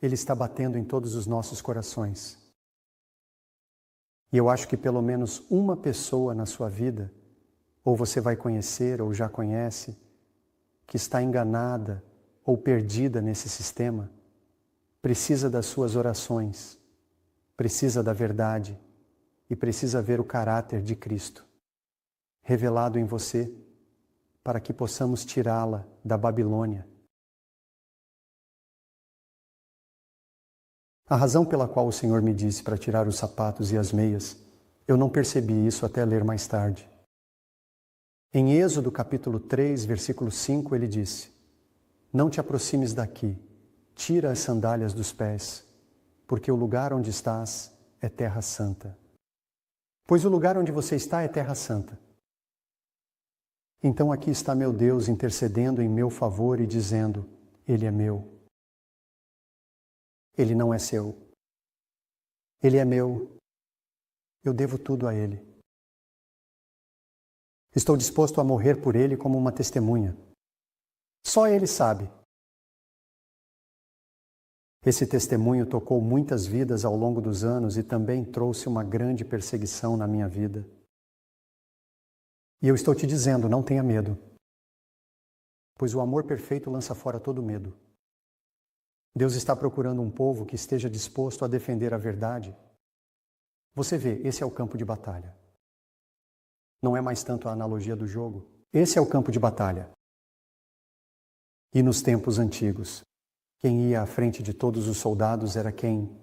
Ele está batendo em todos os nossos corações. E eu acho que pelo menos uma pessoa na sua vida, ou você vai conhecer, ou já conhece, que está enganada ou perdida nesse sistema, precisa das suas orações, precisa da verdade e precisa ver o caráter de Cristo revelado em você para que possamos tirá-la da Babilônia. A razão pela qual o Senhor me disse para tirar os sapatos e as meias, eu não percebi isso até ler mais tarde. Em Êxodo capítulo 3, versículo 5, ele disse: não te aproximes daqui, tira as sandálias dos pés, porque o lugar onde estás é terra santa. Pois o lugar onde você está é terra santa. Então aqui está meu Deus intercedendo em meu favor e dizendo: Ele é meu. Ele não é seu. Ele é meu. Eu devo tudo a Ele. Estou disposto a morrer por Ele como uma testemunha. Só Ele sabe. Esse testemunho tocou muitas vidas ao longo dos anos e também trouxe uma grande perseguição na minha vida. E eu estou te dizendo, não tenha medo, pois o amor perfeito lança fora todo medo. Deus está procurando um povo que esteja disposto a defender a verdade. Você vê, esse é o campo de batalha. Não é mais tanto a analogia do jogo. Esse é o campo de batalha. E nos tempos antigos, quem ia à frente de todos os soldados era quem?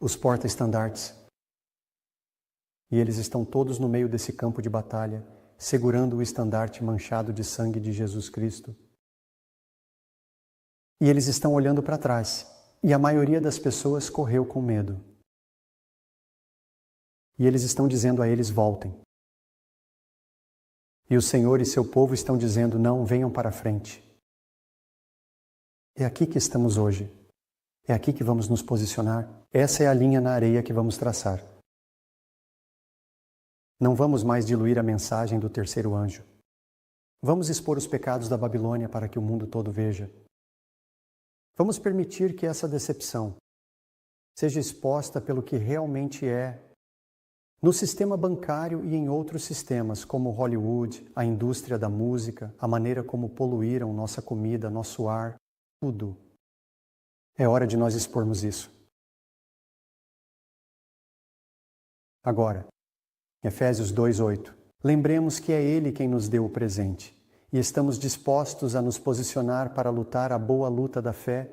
Os porta-estandartes. E eles estão todos no meio desse campo de batalha, segurando o estandarte manchado de sangue de Jesus Cristo. E eles estão olhando para trás. E a maioria das pessoas correu com medo. E eles estão dizendo a eles: voltem. E o Senhor e seu povo estão dizendo: não, venham para a frente. É aqui que estamos hoje. É aqui que vamos nos posicionar. Essa é a linha na areia que vamos traçar. Não vamos mais diluir a mensagem do terceiro anjo. Vamos expor os pecados da Babilônia para que o mundo todo veja. Vamos permitir que essa decepção seja exposta pelo que realmente é no sistema bancário e em outros sistemas, como Hollywood, a indústria da música, a maneira como poluíram nossa comida, nosso ar, tudo. É hora de nós expormos isso. Agora, Efésios 2:8. Lembremos que é Ele quem nos deu o presente e estamos dispostos a nos posicionar para lutar a boa luta da fé,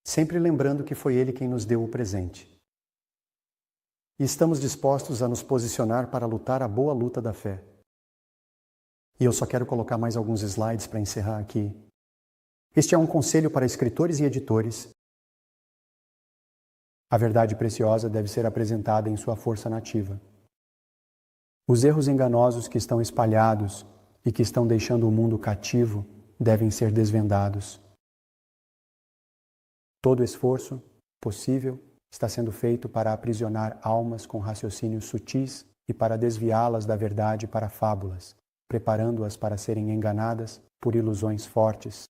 sempre lembrando que foi Ele quem nos deu o presente. E estamos dispostos a nos posicionar para lutar a boa luta da fé. E eu só quero colocar mais alguns slides para encerrar aqui. Este é um conselho para escritores e editores. A verdade preciosa deve ser apresentada em sua força nativa. Os erros enganosos que estão espalhados e que estão deixando o mundo cativo devem ser desvendados. Todo esforço possível está sendo feito para aprisionar almas com raciocínios sutis e para desviá-las da verdade para fábulas, preparando-as para serem enganadas por ilusões fortes.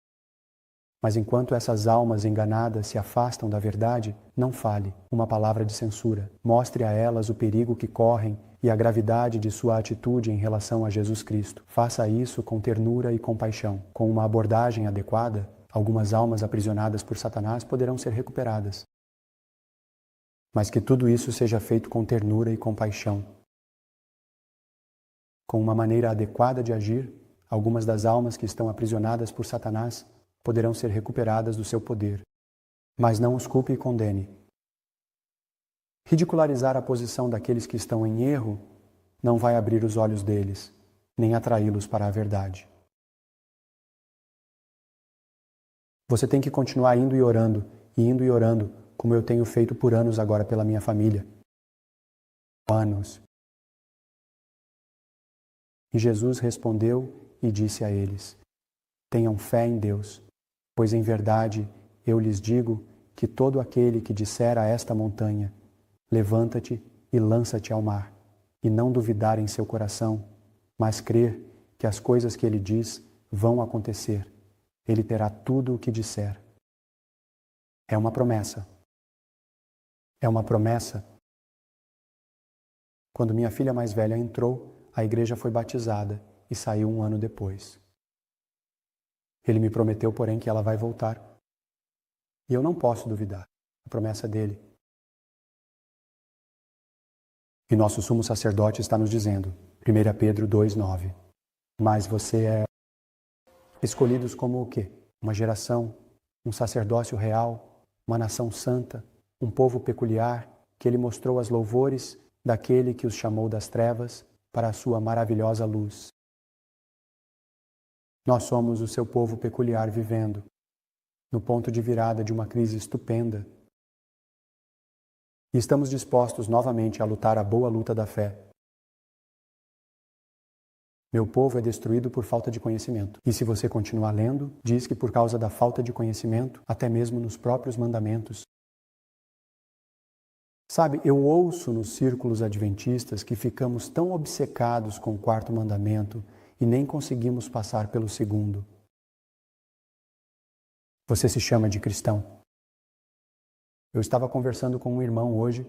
Mas enquanto essas almas enganadas se afastam da verdade, não fale uma palavra de censura. Mostre a elas o perigo que correm e a gravidade de sua atitude em relação a Jesus Cristo. Faça isso com ternura e compaixão. Com uma abordagem adequada, algumas almas aprisionadas por Satanás poderão ser recuperadas. Mas que tudo isso seja feito com ternura e compaixão. Com uma maneira adequada de agir, algumas das almas que estão aprisionadas por Satanás poderão ser recuperadas do seu poder. Mas não os culpe e condene. Ridicularizar a posição daqueles que estão em erro não vai abrir os olhos deles, nem atraí-los para a verdade. Você tem que continuar indo e orando, como eu tenho feito por anos agora pela minha família. Anos. E Jesus respondeu e disse a eles: tenham fé em Deus, pois em verdade eu lhes digo que todo aquele que disser a esta montanha, levanta-te e lança-te ao mar, e não duvidar em seu coração, mas crer que as coisas que ele diz vão acontecer, ele terá tudo o que disser. É uma promessa. É uma promessa. Quando minha filha mais velha entrou, a igreja foi batizada e saiu 1 ano depois. Ele me prometeu, porém, que ela vai voltar. E eu não posso duvidar. A promessa dele. E nosso sumo sacerdote está nos dizendo, 1 Pedro 2:9. Mas você é escolhidos como o quê? Uma geração, um sacerdócio real, uma nação santa, um povo peculiar, que ele mostrou as louvores daquele que os chamou das trevas para a sua maravilhosa luz. Nós somos o seu povo peculiar vivendo no ponto de virada de uma crise estupenda. E estamos dispostos novamente a lutar a boa luta da fé. Meu povo é destruído por falta de conhecimento. E se você continuar lendo, diz que por causa da falta de conhecimento, até mesmo nos próprios mandamentos. Sabe, eu ouço nos círculos adventistas que ficamos tão obcecados com o 4º mandamento e nem conseguimos passar pelo 2º. Você se chama de cristão. Eu estava conversando com um irmão hoje.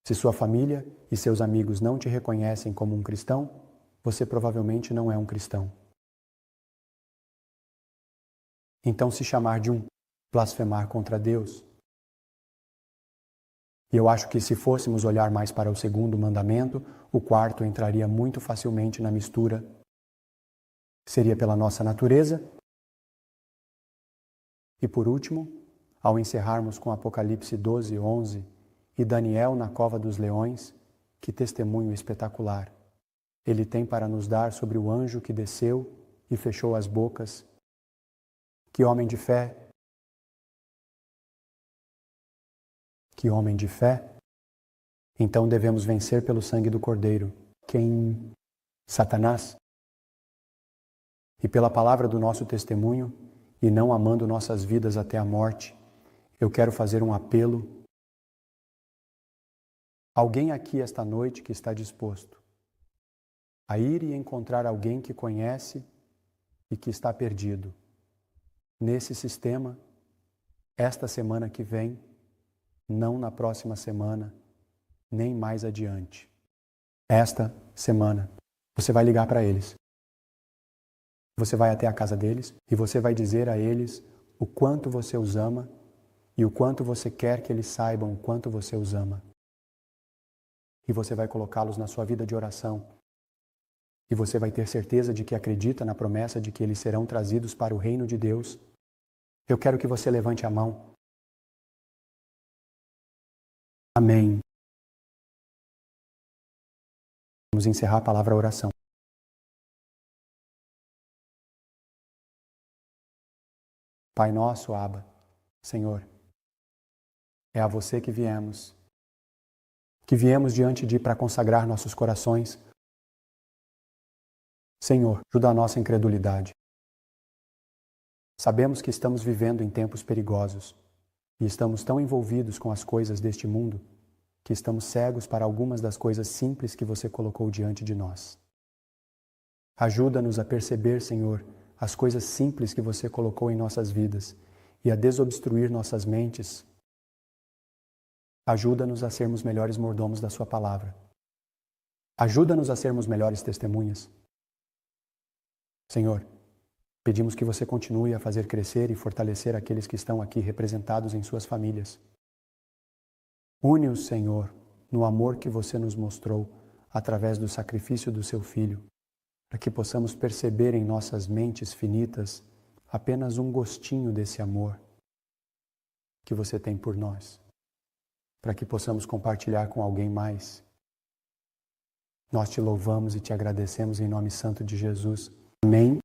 Se sua família e seus amigos não te reconhecem como um cristão, você provavelmente não é um cristão. Então, se chamar de um, blasfemar contra Deus. E eu acho que se fôssemos olhar mais para o 2º mandamento, o 4º entraria muito facilmente na mistura. Seria pela nossa natureza. E por último, ao encerrarmos com Apocalipse 12:11 e Daniel na cova dos leões, que testemunho espetacular! Ele tem para nos dar sobre o anjo que desceu e fechou as bocas. Que homem de fé! Que homem de fé! Então devemos vencer pelo sangue do Cordeiro. Quem? Satanás? E pela palavra do nosso testemunho, e não amando nossas vidas até a morte, eu quero fazer um apelo Alguém aqui esta noite que está disposto a ir e encontrar alguém que conhece e que está perdido nesse sistema, esta semana que vem, não na próxima semana, nem mais adiante. Esta semana, você vai ligar para eles. Você vai até a casa deles e você vai dizer a eles o quanto você os ama e o quanto você quer que eles saibam o quanto você os ama. E você vai colocá-los na sua vida de oração. E você vai ter certeza de que acredita na promessa de que eles serão trazidos para o reino de Deus. Eu quero que você levante a mão. Amém. Vamos encerrar a palavra oração. Pai nosso, Abba, Senhor, é a você que viemos diante de para consagrar nossos corações. Senhor, ajuda a nossa incredulidade. Sabemos que estamos vivendo em tempos perigosos e estamos tão envolvidos com as coisas deste mundo que estamos cegos para algumas das coisas simples que você colocou diante de nós. Ajuda-nos a perceber, Senhor, as coisas simples que você colocou em nossas vidas e a desobstruir nossas mentes. Ajuda-nos a sermos melhores mordomos da sua palavra. Ajuda-nos a sermos melhores testemunhas. Senhor, pedimos que você continue a fazer crescer e fortalecer aqueles que estão aqui representados em suas famílias. Une-os, Senhor, no amor que você nos mostrou através do sacrifício do seu Filho, para que possamos perceber em nossas mentes finitas apenas um gostinho desse amor que você tem por nós, para que possamos compartilhar com alguém mais. Nós te louvamos e te agradecemos em nome santo de Jesus. Amém.